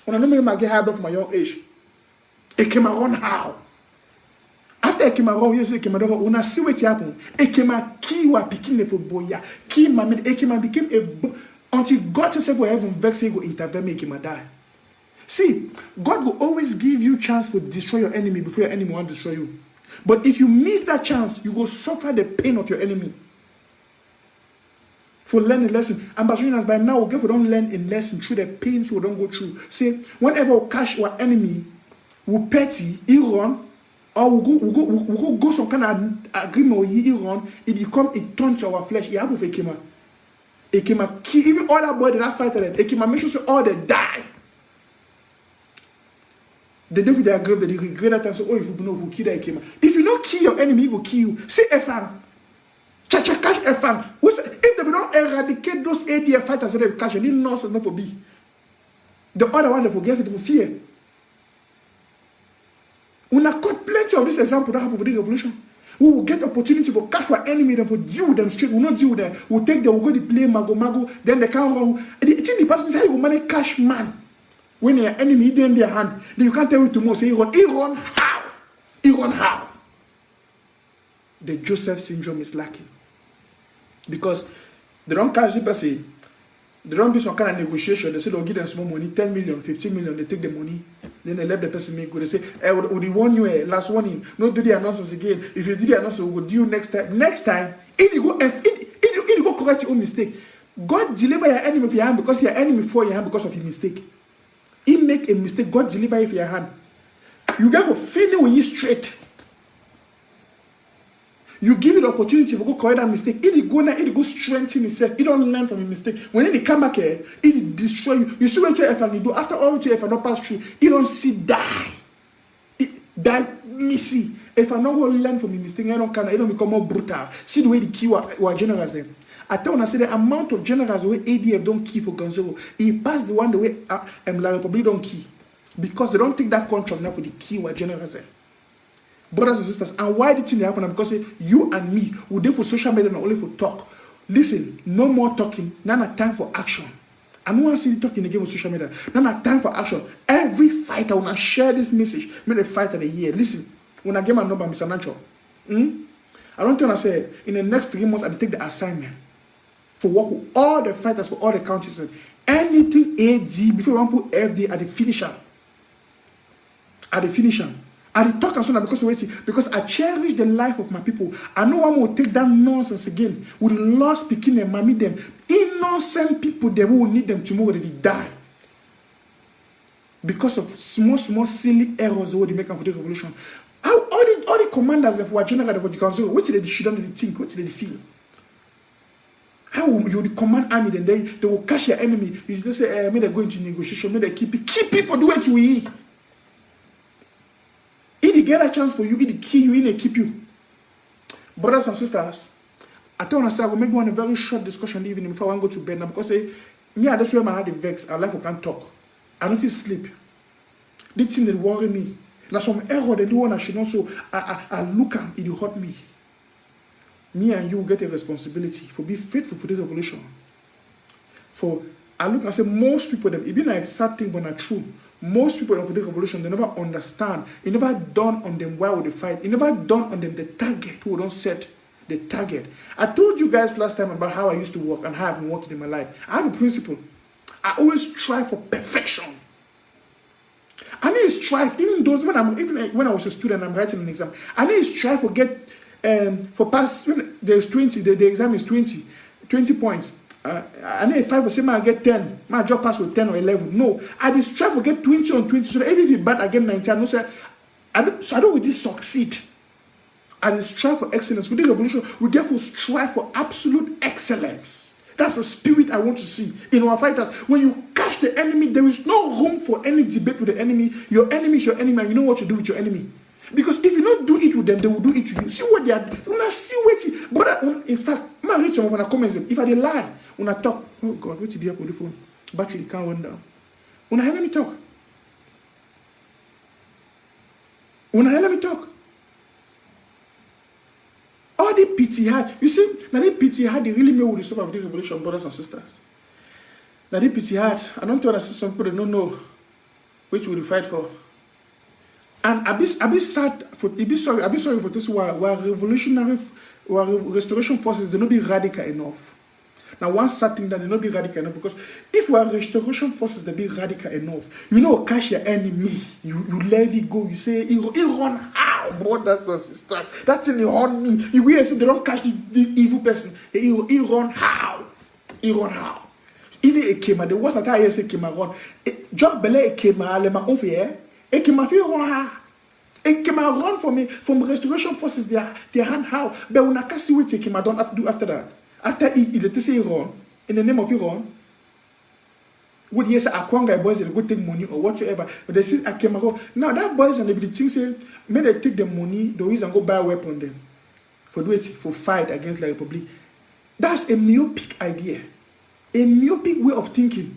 When I know me get hard off my young age. Ekema run how? After Ekema run, we say Ekema don't run. When I see what happen, Ekema kiwa picking for Boya. Ekema became Until God himself will heaven vex, he will intervene, make him die. See, God will always give you chance to destroy your enemy before your enemy will destroy you. But if you miss that chance, you will suffer the pain of your enemy. For learning a lesson. Ambassadors by now, we don't learn a lesson through the pains we don't go through. See, whenever we catch our enemy, we petty, he run, or we go some kind of agreement with he run, it turns to our flesh. It happens with Ekema. Ekema kill, even all that body that fighter, Ekema make sure all they die. The devil they agree that they regret that and say, oh, if you know, if you kill that Ekema. If you don't kill your enemy, he will kill you. Say Efan. Catch Efan. If they don't eradicate those ADF fighters that they catch, any nonsense not for be. The other one they forget it for fear. We have got plenty of this example that happened for the revolution. We will get opportunity to catch our enemy, then for deal with them straight. We will not deal with them. We'll take them, we'll go to play mago, then they can't run. The thing the person say, you will manage cash man. When your enemy is in their hand, then you can't tell me tomorrow, say, he run how? He run how? The Joseph syndrome is lacking. Because they don't catch the person, they don't be some kind of negotiation. They say they'll give them small money, 10 million, 15 million, they take the money, then they let the person make good. They say, we warn you, last warning, no do the announcements again. If you do the announcement, we will do you next time. Next time, if you go correct your own mistake, God deliver your enemy for your hand because your enemy for your hand because of your mistake. He make a mistake, God deliver it for your hand. You get for feeling when you straight. You give it the opportunity to go correct that mistake. It go strengthen itself. It don't learn from a mistake. When it come back here, it destroy you. You see what your effort do. After all your effort not pass through, it don't see die. Die missy. If I not go learn from a mistake, I don't become more brutal. See the way the key were generous them. I tell when I say the amount of generous the way ADF don't key for Gonzalo, he passed the one the way La Republic don't key. Because they don't take that contract now for the key were generous them. Brothers and sisters, and why did it happen? Because you and me, we do for social media not only for talk. Listen, no more talking. Now not time for action. I don't want to see you talking again with social media. Now not time for action. Every fighter when I share this message, make the fighter the year. Listen, when I get my number, Mr. Nanchop, I don't want to say in the next 3 months I take the assignment for work with all the fighters for all the counties. Anything AD before you want to put FD at the finisher. At the finisher. I talk and so because I cherish the life of my people. I know one will take that nonsense again. We lost picking them, mommy them. Innocent people, they will need them tomorrow they die. Because of small, silly errors they make for the revolution. All the commanders that were general for the council, what did they shouldn't think? What did they feel? How you the command army, then they will catch your enemy. You just say, may they go into negotiation, may they keep it for the way to eat. He get a chance for you, he kill you, he keep you. Brothers and sisters, I don't want to say I will make one a very short discussion evening before I want to go to bed now because me I just wear my heart in vex. I like I can't talk. I don't feel sleep. This thing that worry me. Now some error they do one I should not so I look at it will hurt me. Me and you get a responsibility for be faithful for the revolution. For I look and say most people them even a sad thing but not true. Most people for the revolution, they never understand. It never dawn on them why would they fight. It never dawn on them the target who don't set the target. I told you guys last time about how I used to work and how I've been working in my life. I have a principle. I always strive for perfection. I need to strive, even when I was a student, I'm writing an exam. I need to strive for get for pass when there's 20, the exam is 20 points. I need 5 or 7, I get 10. My job pass with 10 or 11. No, I just strive to get 20 on 20. So that even if you bad, I get 19. I don't really succeed. I just strive for excellence. With the revolution, we therefore strive for absolute excellence. That's a spirit I want to see in our fighters. When you catch the enemy, there is no room for any debate with the enemy. Your enemy is your enemy, and you know what to do with your enemy. Because if you don't do it with them, they will do it to you. See what they are doing. You see what but in fact, I read some of when I comment them. If I lie, when I talk, oh God, what did you have with the phone? Battery can't run down. When I hear me talk. All the pity had, you see, now the pity had they really know the stuff of the revolution, brothers and sisters. Now the pity had, I don't want to see some people that don't know which will fight for. And I be sad for, I be sorry for this why revolutionary, why restoration forces they not be radical enough. Now, one sad thing that they not be radical enough, because if we are restoration forces, they be radical enough. You know, catch your enemy. You let it go. You say, he run how? Brothers and sisters. That's in the on me. You will assume they don't catch the evil person. He run how? He run how? Even a kema, the worst that I say kema run. Job bele a kema, le ma onfier. A kema fi run how? A kema run for me from restoration forces. Their hand how? But when I can't see what a kema don't do after that. After he say run in the name of Iran. Would yes, Akwanga boys they go take money or whatsoever, but they see Akemaro. Now that boys and they be think say, may they take the money, the reason go buy a weapon them for do it for fight against the Republic. That's a myopic idea, a myopic way of thinking.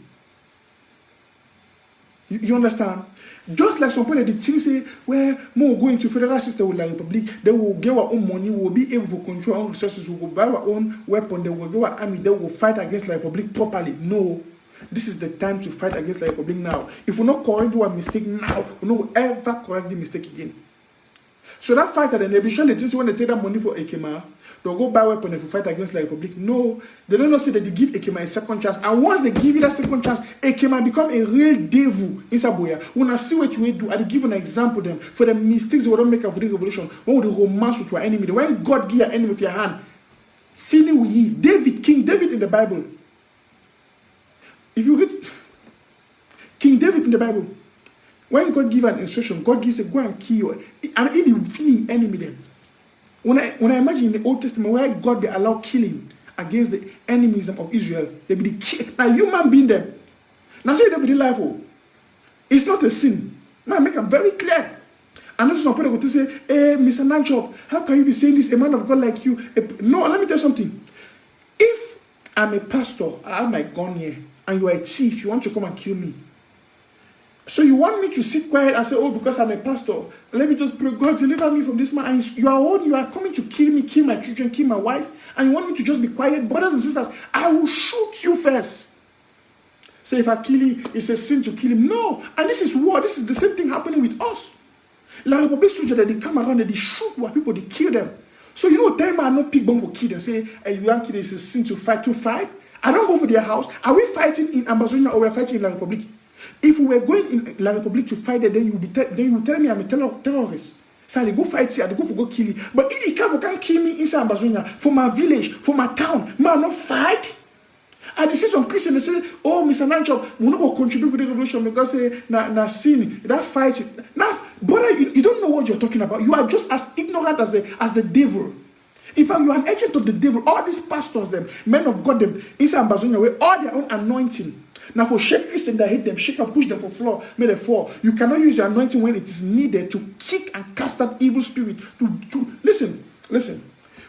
You understand? Just like some people they think say, well, more going to federal system with the Republic, they will get our own money, we will be able to control our own resources, we will buy our own weapon, they will get our army, they will fight against the Republic properly. No. This is the time to fight against the Republic now. If we not correct our mistake now, we will ever correct the mistake again. So that fight at the nation, they just want to take that money for Ekema, they'll go buy weapon if we fight against the Republic. No, they don't know say that they give Ekema a second chance. And once they give you that second chance, Ekema become a real devil in Saboya. When I see what you do, I give an example them for the mistakes they will not make after the revolution. When would they romance with your enemy? When God give your enemy with your hand, feeling with you. King David in the Bible. If you read King David in the Bible, when God gives an instruction, God gives a go and kill you, and he will feel the enemy them. When I imagine in the Old Testament where God they allow killing against the enemies of Israel, they be the kill. Now human being them. Now say that for the life, oh, it's not a sin. Now I make them very clear. And also some people go to say, hey, Mr. Nanchop, how can you be saying this? A man of God like you. No, let me tell you something. If I'm a pastor, I have my gun here, and you are a thief, you want to come and kill me. So you want me to sit quiet and say, oh, because I'm a pastor, let me just pray, God, deliver me from this man. And you are coming to kill me, kill my children, kill my wife, and you want me to just be quiet. Brothers and sisters, I will shoot you first. Say, if I kill you, it's a sin to kill him. No. And this is war. This is the same thing happening with us. La Republic soldiers, that they come around and they shoot what people, they kill them. So you know, tell me I not pick bomb for kill and say, hey, you young kid, it's a sin to fight. I don't go for their house. Are we fighting in Amazonia or we're fighting in La Republic? If we were going in La Republic to fight it, then you will tell me I'm a terrorist. So I go fight here, I go for go kill you. But if you can't kill me inside Amazonia, for my village, for my town, man, not fight. And they see some Christians, they say, oh, Mr. Nanchop, we not going to contribute for the revolution because na sin, that fight. Now, brother, you don't know what you're talking about. You are just as ignorant as the devil. In fact, you are an agent of the devil. All these pastors, them, men of God, them, inside Amazonia, with all their own anointing. Now, for shake Christians that hate them, shake and push them for floor, may they fall. You cannot use your anointing when it is needed to kick and cast out evil spirit. Listen.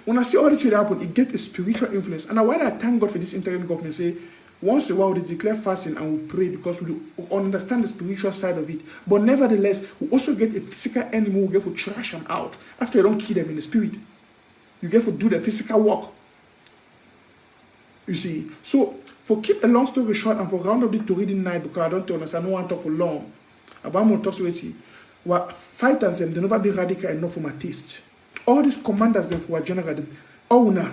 When I see all this happen, it gets a spiritual influence. And why I thank God for this interim government, say, once in a while, they declare fasting and we pray because we understand the spiritual side of it. But nevertheless, we also get a physical enemy, we get to trash them out. After you don't kill them in the spirit, you get to do the physical work. You see, so for keep a long story short and for round up to reading night because I don't understand, I don't want to talk for long. About my talk with you. What fighters them, they never be radical enough for my taste. All these commanders them for a general them. Oh now.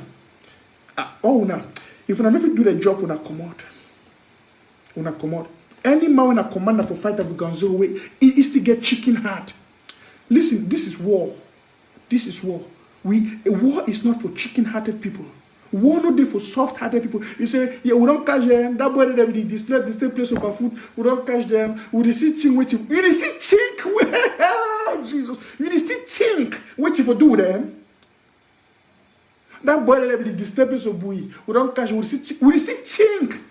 If I never do the job when I come out. Any man when a commander for fighter we can zero away, it is to get chicken heart. Listen, this is war. A war is not for chicken-hearted people. War not there for soft-hearted people. You say, yeah, we don't catch them. That boy them this place of our food. We don't catch them. We still think waiting. You still think Jesus. You still think waiting for do them. That boy them this place of buoy. We don't catch. We still think.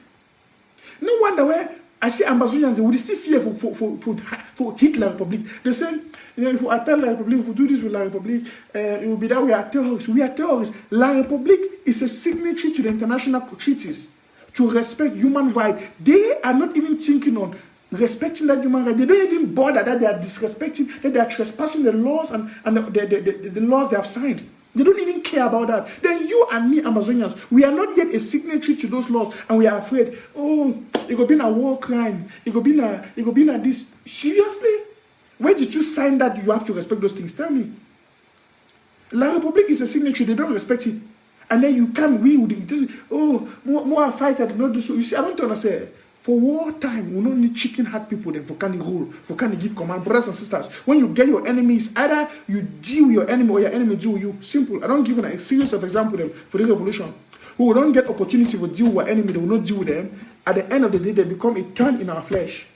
No wonder where I see Amazonians. We still fear for Hitler Republic. They say. If we attack La Republic, if we do this with La Republic, it will be that we are terrorists. We are terrorists. La Republic is a signatory to the international treaties to respect human rights. They are not even thinking on respecting that human rights. They don't even bother that they are disrespecting, that they are trespassing the laws and the laws they have signed. They don't even care about that. Then you and me, Amazonians, we are not yet a signatory to those laws, and we are afraid. Oh, it could be a war crime. It could be a this. Seriously? Where did you sign that you have to respect those things? Tell me. La Republic is a signature. They don't respect it. And then you come, we would just, oh, more fighter did not do so. You see, I don't understand. For wartime, we don't need chicken heart people then for can rule, for can give command. Brothers and sisters, when you get your enemies, either you deal with your enemy or your enemy deal with you. Simple. I don't give a series of example them for the revolution. Who don't get opportunity to deal with enemy, they will not deal with them. At the end of the day, they become a thorn in our flesh.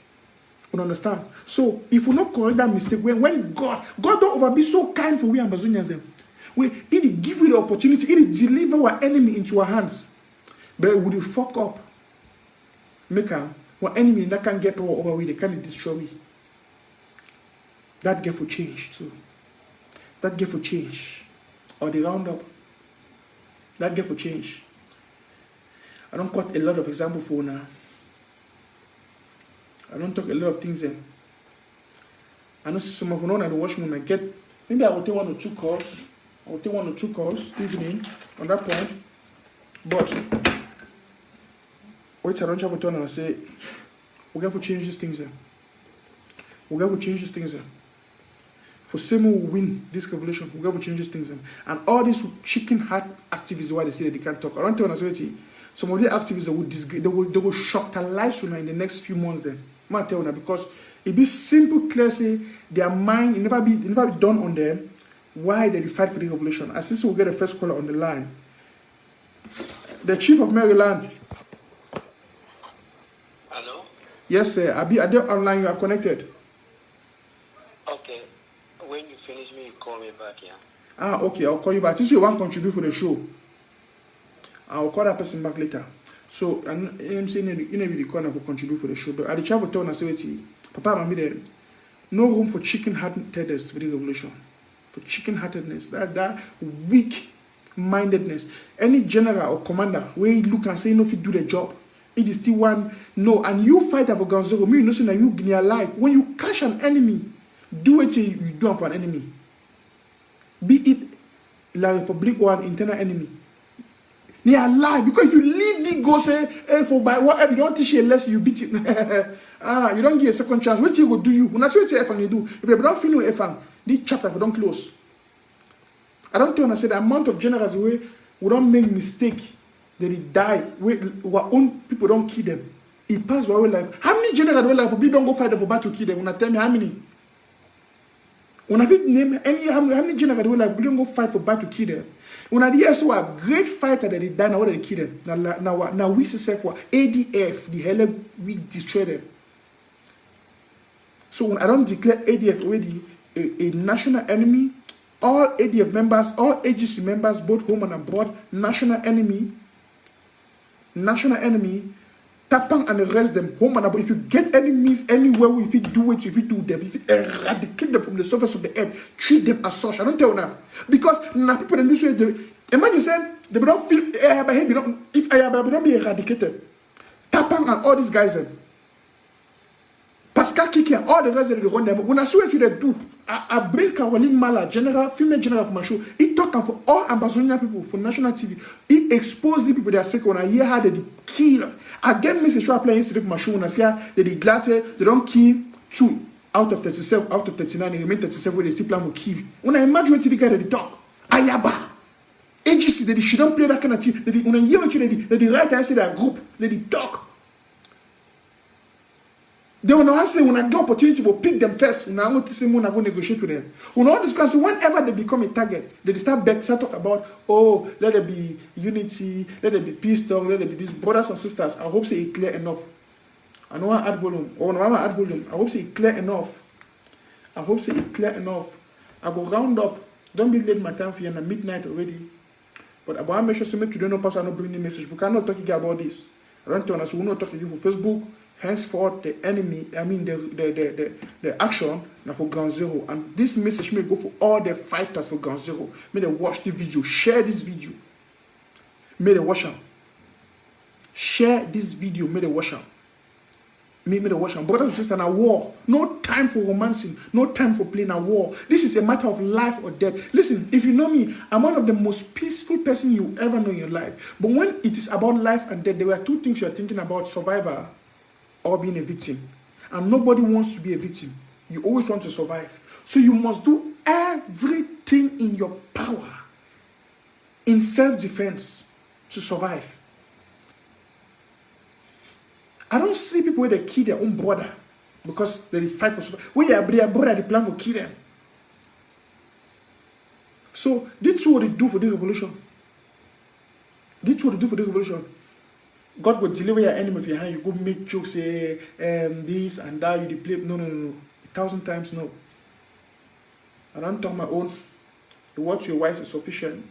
You understand? So if we not correct that mistake, when God don't over be so kind for we Ambazonians them. It give you the opportunity, it deliver our enemy into our hands. But would you fuck up? Make our enemy that can get power over we, they can't destroy we. That get for change too. That get for change. Or the roundup. That get for change. I don't cut a lot of examples for now. I don't talk a lot of things there. I know some of you know that the watchman I get, maybe I will take 1 or 2 calls. I will take 1 or 2 calls evening on that point. But wait, I don't have a turn and I say, we got to change these things there. We got to change these things there. For same will win this revolution, we got to change these things there. And all these chicken heart activists, why they say that they can't talk. I don't tell you, some of the activists they will shock their lives in the next few months then. I tell you because it be simple, clear, say their mind, it never be done on them why they fight for the revolution. As this will get the first caller on the line. The Chief of Maryland. Hello? Yes, sir. Are they online? You are connected. Okay. When you finish me, you call me back, yeah? Okay. I'll call you back. This you want to contribute for the show. I'll call that person back later. So, I'm saying you know the corner for contribute for the show. But at the travel town, I say, Papa, Mami, there no room for chicken-heartedness for the revolution. For chicken-heartedness, that weak-mindedness. Any general or commander where you look and say, no, if you do the job, it is still one, no. And you fight for Gonzalo, me, you know, so that you in your life. When you catch an enemy, do what you do for an enemy. Be it La Republique or an internal enemy. They are alive because if you leave the go say, hey, for by whatever you don't teach a lesson, you beat it. You don't give a second chance. What you go do you? When I say what you do, if they don't feel no FM, this chapter if don't close. I don't tell you, I say the amount of generals we don't make mistake that they die. Our own people don't kill them. It pass away like how many generals will like people don't go fight for battle to kill them? When I tell me how many? When I think name any how many generals will like don't go fight for battle to kill them? When I hear so a great fighter that they die now, what they kill them? Now we say for ADF, the hell we destroy them. So when I don't declare ADF already a national enemy, all ADF members, all agency members, both home and abroad, national enemy, tapang and arrest them, home and abroad. If you get enemies anywhere, if you do it, if you do them, if you eradicate them from the surface of the earth, treat them as such. I don't tell you now. Because now people in this way, imagine saying, they don't feel, if they don't be eradicated. Tapang and all these guys, Pascal Kiki and all the rest of the run them. When I see what they do, I bring Caroline Mala, female general of my show. He talk for all Ambazonian people for national TV. He exposed the people that are sick when I hear how they kill. I get message to apply instead of my show when I see how they glad they don't kill 2 out of 37, out of 39, they remain 37 where they still plan for kill. When I imagine what the guy that they talk, Ayaba. AGC, they shouldn't play that kind of thing. When I hear what they write and say that group, they talk. They will not say when I get opportunity to pick them first. When I go to say when I go negotiate with them. When all discuss whenever they become a target, they start talk about let there be unity, let there be peace talk, let there be these brothers and sisters. I hope say it clear enough. I know I add volume. I hope say it clear enough. I will round up. Don't be late my time for you at midnight already. But I want to make sure so today no person not bring the message. We cannot talk about this. I don't tell us we will not talk to you for Facebook. Henceforth, the enemy, the action now for Ground Zero. And this message may go for all the fighters for Ground Zero. May they watch the video, share this video. May they watch them. Share this video, may they watch them. May they watch them. Brothers and sisters, in a war. No time for romancing, no time for playing a war. This is a matter of life or death. Listen, if you know me, I'm one of the most peaceful person you ever know in your life. But when it is about life and death, there were 2 things you are thinking about: survivor or being a victim. And nobody wants to be a victim. You always want to survive. So you must do everything in your power in self-defense to survive. I don't see people where they kill their own brother because they fight for survival. When their brother, they plan to kill them. So, this is what they do for the revolution. This is what they do for the revolution. God will deliver your enemy of your hand. You go make jokes, say this and that. You play. No. 1,000 times no. I don't talk my own. A word to a wise is sufficient.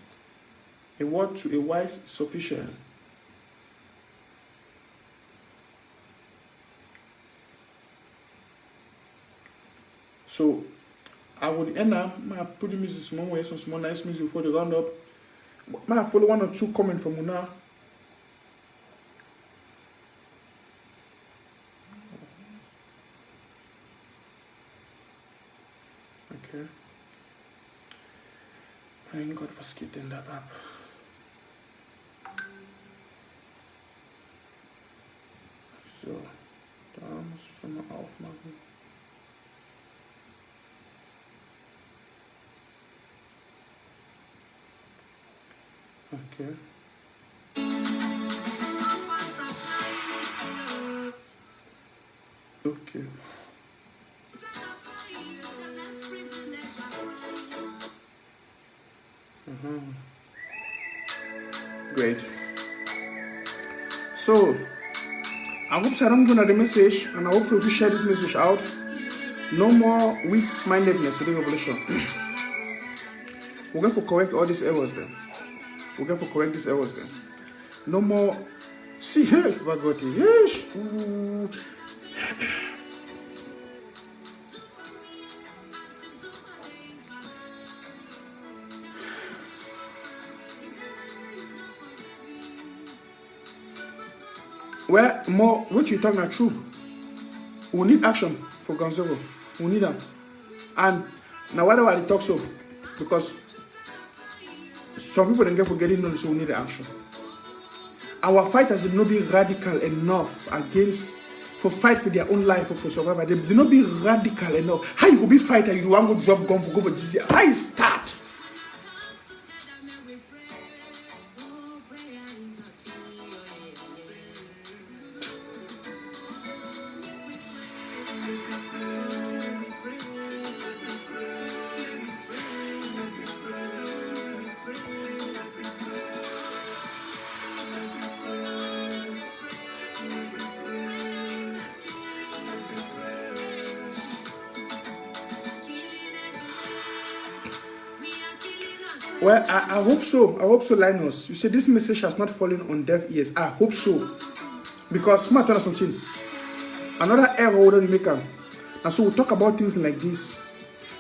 A word to a wise is sufficient. So, I would end up, I put the music small way, some small nice music before the round up. I follow 1 or 2 comments from Una. Okay. I ain't got for skipping that up. So, da muss ich schon mal aufmachen. Okay. Okay. Great. So, I hope Sarah gonna the message, and I hope so we share this message out. No more weak-mindedness to the revolution. We're going to correct all these errors then. We're going to correct these errors then. No more. See, hey, Vagoti. Well, more, what you talking about true. We need action for Gonzalo. We need that. And now why do I talk so? Because some people don't get forgetting knowledge, so we need the action. Our fighters did not be radical enough against for fight for their own life or for survival. They did not be radical enough. How you go be fighter? You want to go drop gun for go for this? How you start? Well, I hope so. I hope so, Linus. You say this message has not fallen on deaf ears. I hope so. Because smart tell us something. Another error we make. And so we'll talk about things like this.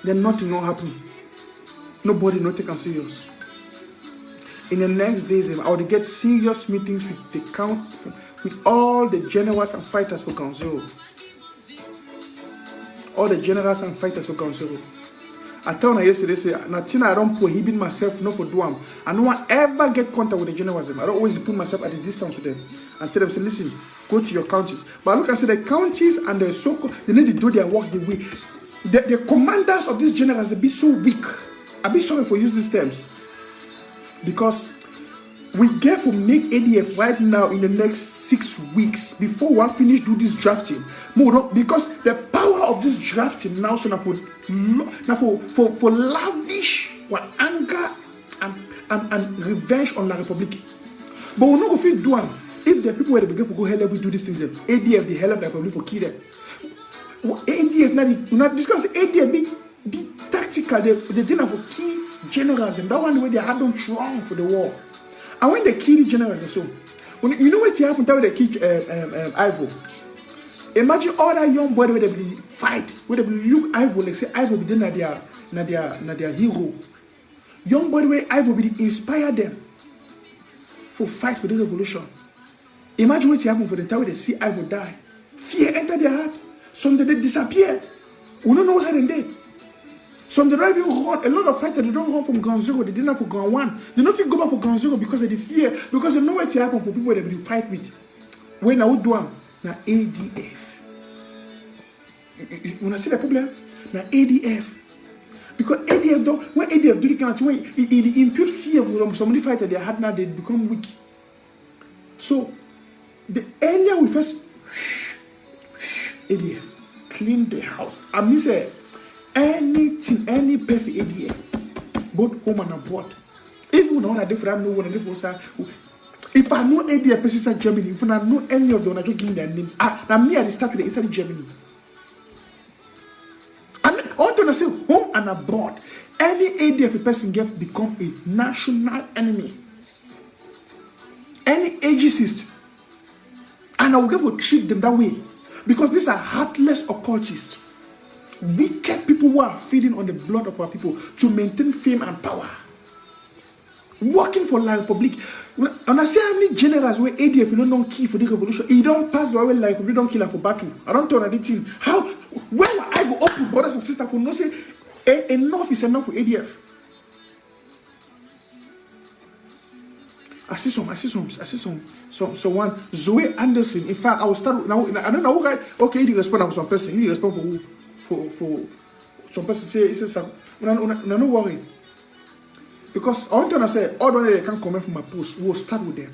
Then nothing will happen. Nobody not take us serious. In the next days, I will get serious meetings with the with all the generals and fighters for Ground Zero. All the generals and fighters for Ground Zero. I told her yesterday, say, nothing I don't prohibit myself not for do them. I don't want ever get contact with the generals. I don't always put myself at a distance with them and tell them, say, listen, go to your counties. But look, I say the counties and the so-called, they need to do their work the way. The commanders of these generals, they be so weak. I be sorry for use these terms. Because we get to make ADF right now in the next 6 weeks before we finish do this drafting. Because the power of this drafting now so for lavish for anger and revenge on La République. But we're not going to do them. If the people were to begin to go hell we do these things, ADF the hell of La République for kill them. ADF not discuss ADF be tactical. They didn't have to kill generals, and that one the way they had them strong for the war. And when they kill the generals, so when you know what happened when they kill Ivo. Imagine all that young boy where they be fight, where they be look Ivo like say Ivo be then their hero. Young boy where Ivo be inspire them for fight for the revolution. Imagine what happened for the time when they see Ivo die. Fear enter their heart. Some they disappear. We don't know what's happening there. Some they don't even run. A lot of fighters they don't run from Ground Zero. They didn't have for Ground 1. They don't go back for Ground Zero because of the fear. Because they know what happened for people that they fight with. When I would do them, now ADF. When I see the problem, now ADF. Because ADF don't, when ADF do the kind of thing, when it impute fear from somebody fight at their heart, now they become weak. So the earlier we first ADF clean the house. I mean say anything, any person ADF, both home and abroad. Even when I different know when I different. If I know ADF persons in Germany, if I know any of them, I just give me their names. Now me at the start with the Germany. I mean, I want to say home and abroad. Any ADF person get become a national enemy. Any ageist. And I will get to treat them that way. Because these are heartless occultists. Wicked people who are feeding on the blood of our people to maintain fame and power. Working for La Republic. And I say how many generals where ADF you don't kill for the revolution. He don't pass the way La Republic don't kill her for battle. I don't turn at thing. How? When will I go up with brothers and sisters for no say enough is enough for ADF? I see some one Zoe Anderson. In fact, I will start now. I don't know who guy. Okay, he respond to some person. He respond for some person say some. No worry. Because I want to say all the way they can comment from my post. We will start with them.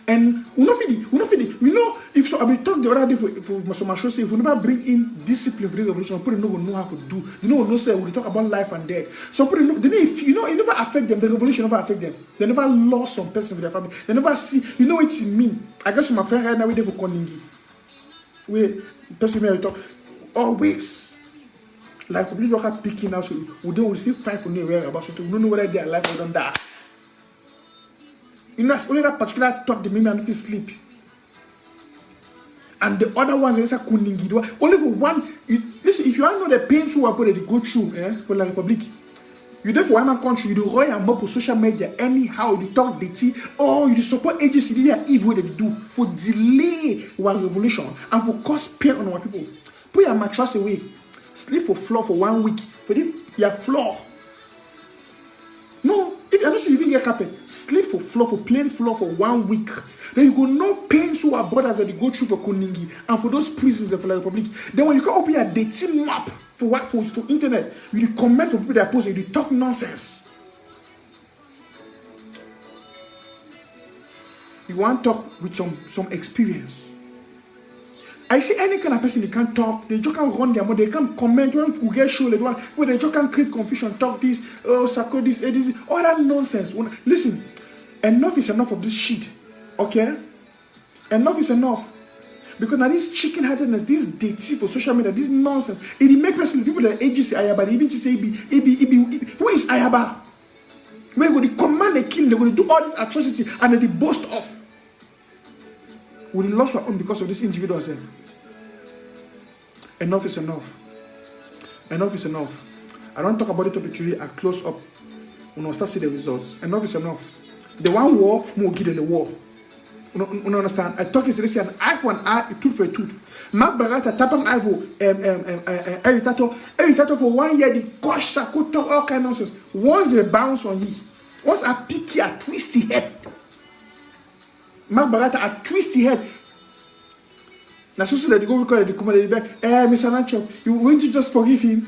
And we know if so I will talk the other day for some show say if we never bring in discipline for the revolution, people don't know how to do. They don't say we talk about life and death. Some people they know if it never affect them, the revolution never affect them. They never lost some person with their family. They never see what it mean. I guess my friend right now we there for Koningi. We person me talk always. Like we don't have picking now, so we still fight for nowhere about something. We don't know whether they are alive or don't die. Only that particular thought the me and if sleep. And the other ones is a kuningi. Only for one. Listen, if you know the pains who are going to go through for La Republic, you there for one country, you do roy and mob for social media anyhow, you talk dirty, you support agency, they are evil they do for delay our revolution and for cause pain on our people. Put your mattress away, sleep for floor for 1 week, for your floor. No, if you don't even get carpet, sleep for floor, for plain floor for 1 week. Then you go no pains who are brothers that they go through for Koningi and for those prisons for La Republic. Then when you come up here, they team map for what for internet, you comment for people that post, you talk nonsense. You want to talk with some experience. I see any kind of person they can't talk, they just can't run their mouth, they can't comment when we get show, where they just can't create confusion, talk this, circle this, all that nonsense. Listen, enough is enough of this shit, okay? Enough is enough. Because now this chicken-heartedness, this dirty for social media, this nonsense, it make people that agency Ayaba, they even to say, who is Ayaba? We're going to command the kill, they're going to do all this atrocity, and then they boast off. We lost our own because of this individuals. Enough is enough. Enough is enough. I don't talk about it today. I close up when I start see the results. Enough is enough. The one war, more give them the war. You understand? I talk yesterday, say an eye for an eye, a tooth for a tooth. Mark Barata tapang eye for Eritato for 1 year, the gosh, I could talk all kind of nonsense. Once they bounce on you, once I pick you, I twist your head. Mark Barata, I twist your head. Now, so that they go record the command, back. Mr. Nanchop, you want to just forgive him,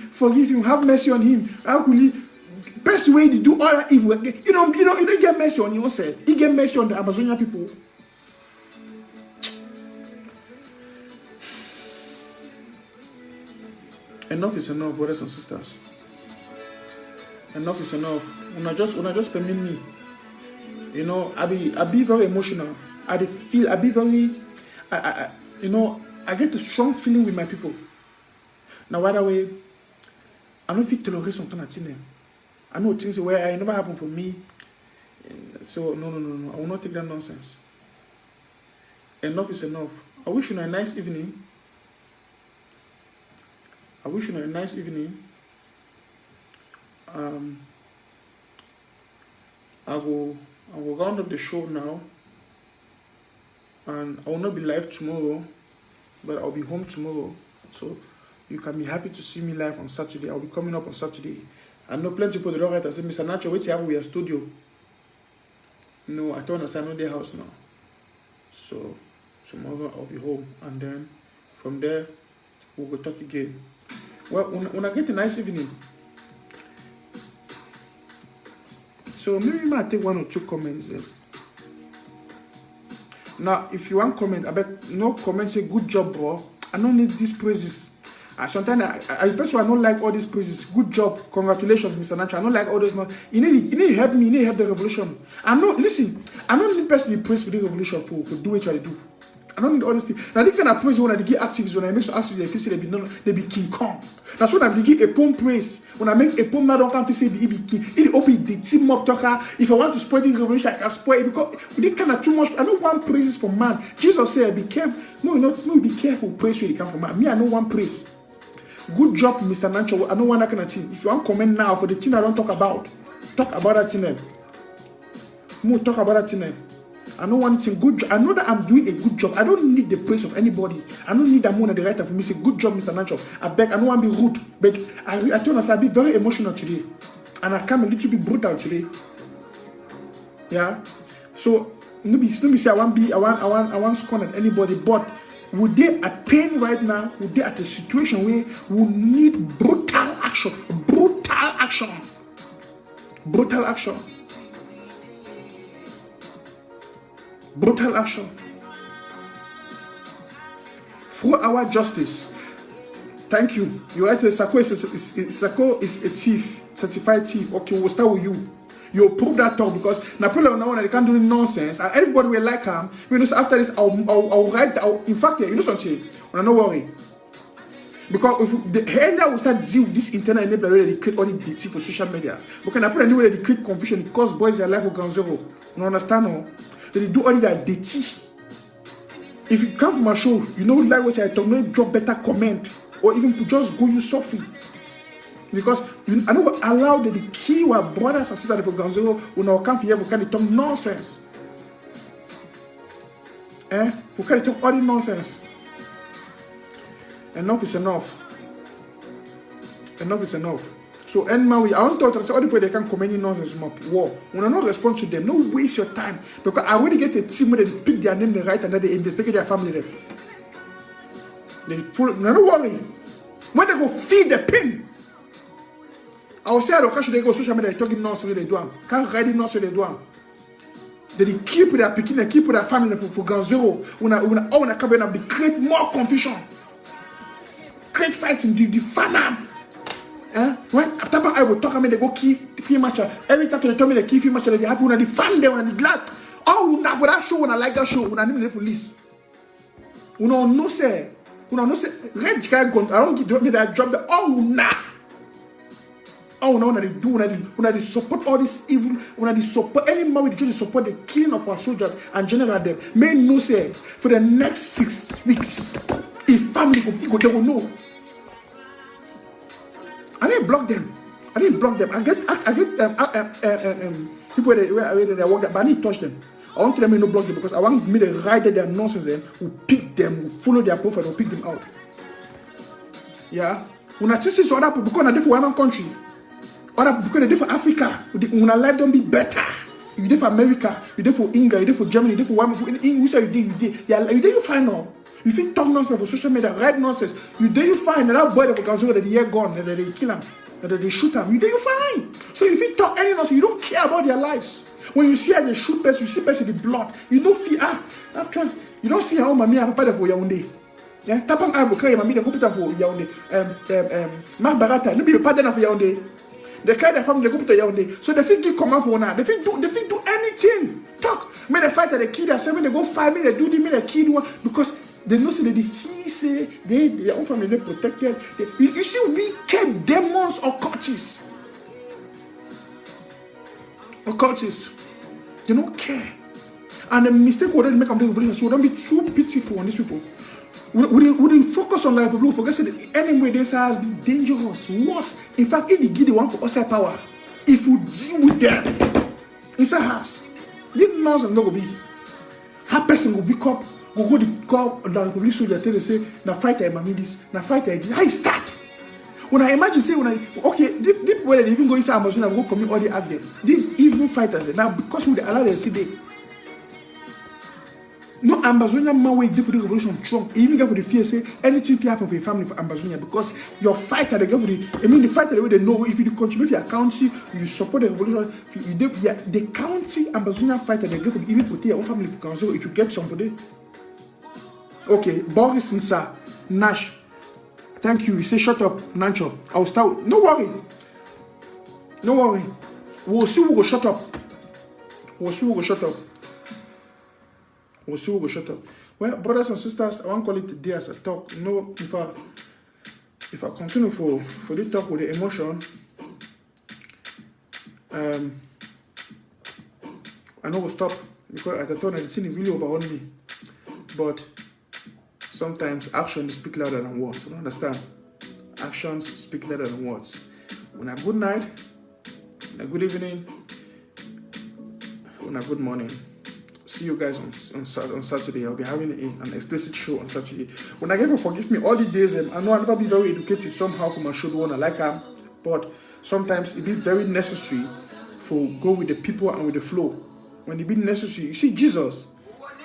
have mercy on him. How could he? Best way to do all that evil. You don't get mercy on yourself. You get mercy on the Amazonia people. Enough is enough, brothers and sisters. Enough is enough. When I just permit me. I be very emotional. I be very, I get a strong feeling with my people. Now, by the way, I don't feel tolerate some kind of thing. I know things where it never happened for me. So, no. I will not take that nonsense. Enough is enough. I wish you a nice evening. I will round up the show now, and I will not be live tomorrow, but I'll be home tomorrow, so you can be happy to see me live on Saturday. I'll be coming up on Saturday. I know plenty of people don't write and say, Mr. Nanchop, wait till we are studio. No, I don't understand. I know their house now, so tomorrow I'll be home, and then from there we'll go talk again. Well, when I get a nice evening, So maybe you might take 1 or 2 comments there. Now, if you want comment, I bet no comment say good job, bro. I don't need these praises. Sometimes I personally don't like all these praises. Good job, congratulations, Mr. Nanchop. I don't like all those. You need to help me. You need to help the revolution. I don't need personally praise for the revolution for do what I do. I don't need all these things. Now, this kind of praise when I get activists, when I make some activists, they be King Kong. That's when I give a poem praise. When I make a poem, I don't come to say be King. It open the team up talker. If I want to spoil the revolution, I can spoil it because they kind of too much. I don't want praises from man. Jesus said, "Be careful." No, be careful. Praise where they come from man. Me, I don't want praise. Good job, Mr. Nanchop. I don't want that kind of thing. If you want comment now for the thing I don't talk about that thing then. More talk about that thing then. I don't want anything good. I know that I'm doing a good job. I don't need the praise of anybody. I don't need that money at the right time for me to say, good job, Mr. Nanchop. I beg, I don't want to be rude. But I told us I'll be very emotional today. And I come a little bit brutal today. Yeah. So let me say I want scorn at anybody, but would they at pain right now? Would they at a situation where we need brutal action? Brutal action. Brutal action. Brutal action. For our justice. Thank you. You write Sako is a thief, certified thief. Okay, we'll start with you. You prove that talk because Napoleon now they can't do nonsense and everybody will like him. You know, after this, I'll write. In fact, you know something. Don't worry. Because if the earlier we start deal with this internal enabler, they create all the DT for social media. Because Napoleon anyway they create confusion, it costs boys their life for ground zero. You understand? No? They do all that DT. If you come from my show, you know like what I talk, no drop better comment or even just go use Sophie. Because I don't allow the key where brothers and sisters for ground zero when I come here, we can't talk nonsense. We can't talk all the nonsense. Enough is enough. Enough is enough. So, I want to talk to all the people they can comment nonsense more. War. When I not respond to them, no waste your time. Because I already get a team where they pick their name, they write, and then they investigate their family. They full. No, don't worry. When they go feed the pin, I will say, I don't catch they go social media, they talking nonsense, they do. Can't write it nonsense, they do. They keep their picking, they keep their family for ground zero. When I come in, they create more confusion. Create fighting, the fan. When after I will talk, they go keep free match. Every time they tell me they keep free match, they happy when they fan them when they glad. Oh, now for that show, when I like that show, when I need the police. No say, red guy gone. I don't give me that job. When they do, when they support all this evil, when they support any man with the support the killing of our soldiers and general them. May no say for the next 6 weeks, if family go, they will know. I didn't block them. I get people where they work, but I didn't touch them. I want them to no block them because I want me to write their nonsense. Then who pick them, who follow their profile, who pick them out. Yeah. When I see other people because they're for one country, other people because they're for Africa, when our life don't be better. You there for America, you there for England, you there for Germany, you there for one. You say you there you find out. If you talk nonsense for social media, write nonsense, you find that boy that can that the year gone, that they kill him, that they shoot him, you find. So if you talk any nonsense, you don't care about their lives. When you see how they shoot person, you see person the blood, you don't feel after you don't see how mommy and papa for Yaoundé. Yeah, tapang I will carry mommy the go put for Yaoundé. Mark Barata, no be a partner for Yaoundé. They carry their family, they go put Yaoundé. So they think they come out for now. They think do anything. Talk. When they fight at the kid, they go 5 minutes, they do the kid one because they know say they defeat, their own family, they protected. You see wicked demons or cultists. They don't care. And the mistake we make them do revolution, so don't be too pitiful on these people. We focus on like people who forget that anyway this has been dangerous, worse. In fact, if they give the one for outside power, if we deal with them inside house, this nonsense not gonna be. How person will wake up, go the call the police soldier tell they say, na fight I mami this, na fight I this. How it start? When I imagine say the people they even go inside Amazon and go commit all the act them. These evil fighters now because we allow them to see they. No Ambazonia man way for the revolution strong. Even go for the fear say anything can happen for your family for Ambazonia because your fighter they go for the. I mean the fighter the way they know if you contribute to your county, you support the revolution. You do, yeah, the county Ambazonia fighter they go for the, even put your own family for council if you get somebody. Okay, Boris Nsa Nash. Thank you. You say shut up, Nanchop. I'll start. No worry. No worry. We'll see who will shut up. We'll see who will shut up. We'll see who will shut up. Well, brothers and sisters, I won't call it today as a talk. No, if I continue for the talk with the emotion, I know we'll stop because at the time the thing really overwhelmed me. But sometimes actions speak louder than words. You don't understand? Actions speak louder than words. When a good night, a good evening, and a good morning. See you guys on Saturday. I'll be having an explicit show on Saturday. When I give forgive me all the days, I know I'll never be very educative somehow for my show, the one I like them, but sometimes it be very necessary for go with the people and with the flow. When it be necessary, you see Jesus,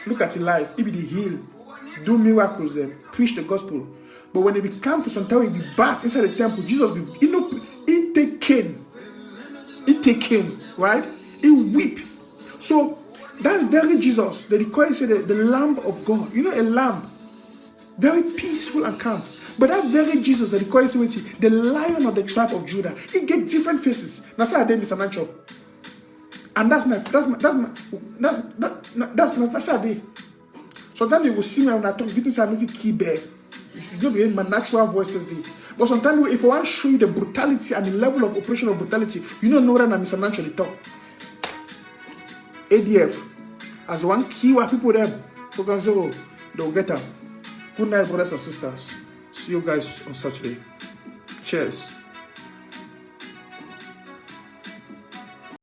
look at his life, he be the heal, do miracles, preach the gospel. But when it become for some time, he be back inside the temple. Jesus be, he take cane, right? He weep. So that's very Jesus that he calls the Lamb of God. You know, a lamb, very peaceful and calm. But that very Jesus that he calls the Lion of the tribe of Judah. He get different faces. That's how I did Mr. Nanchop. And that's how I did. Sometimes you will see me when I talk, you say I'm not key bear. You should not be in my natural voice first day. But sometimes if I want to show you the brutality and the level of operation of brutality, you don't know that I'm Mr. Nanchop the top. ADF. As one key where people there focus on, they'll get them. Good night, brothers and sisters. See you guys on Saturday. Cheers.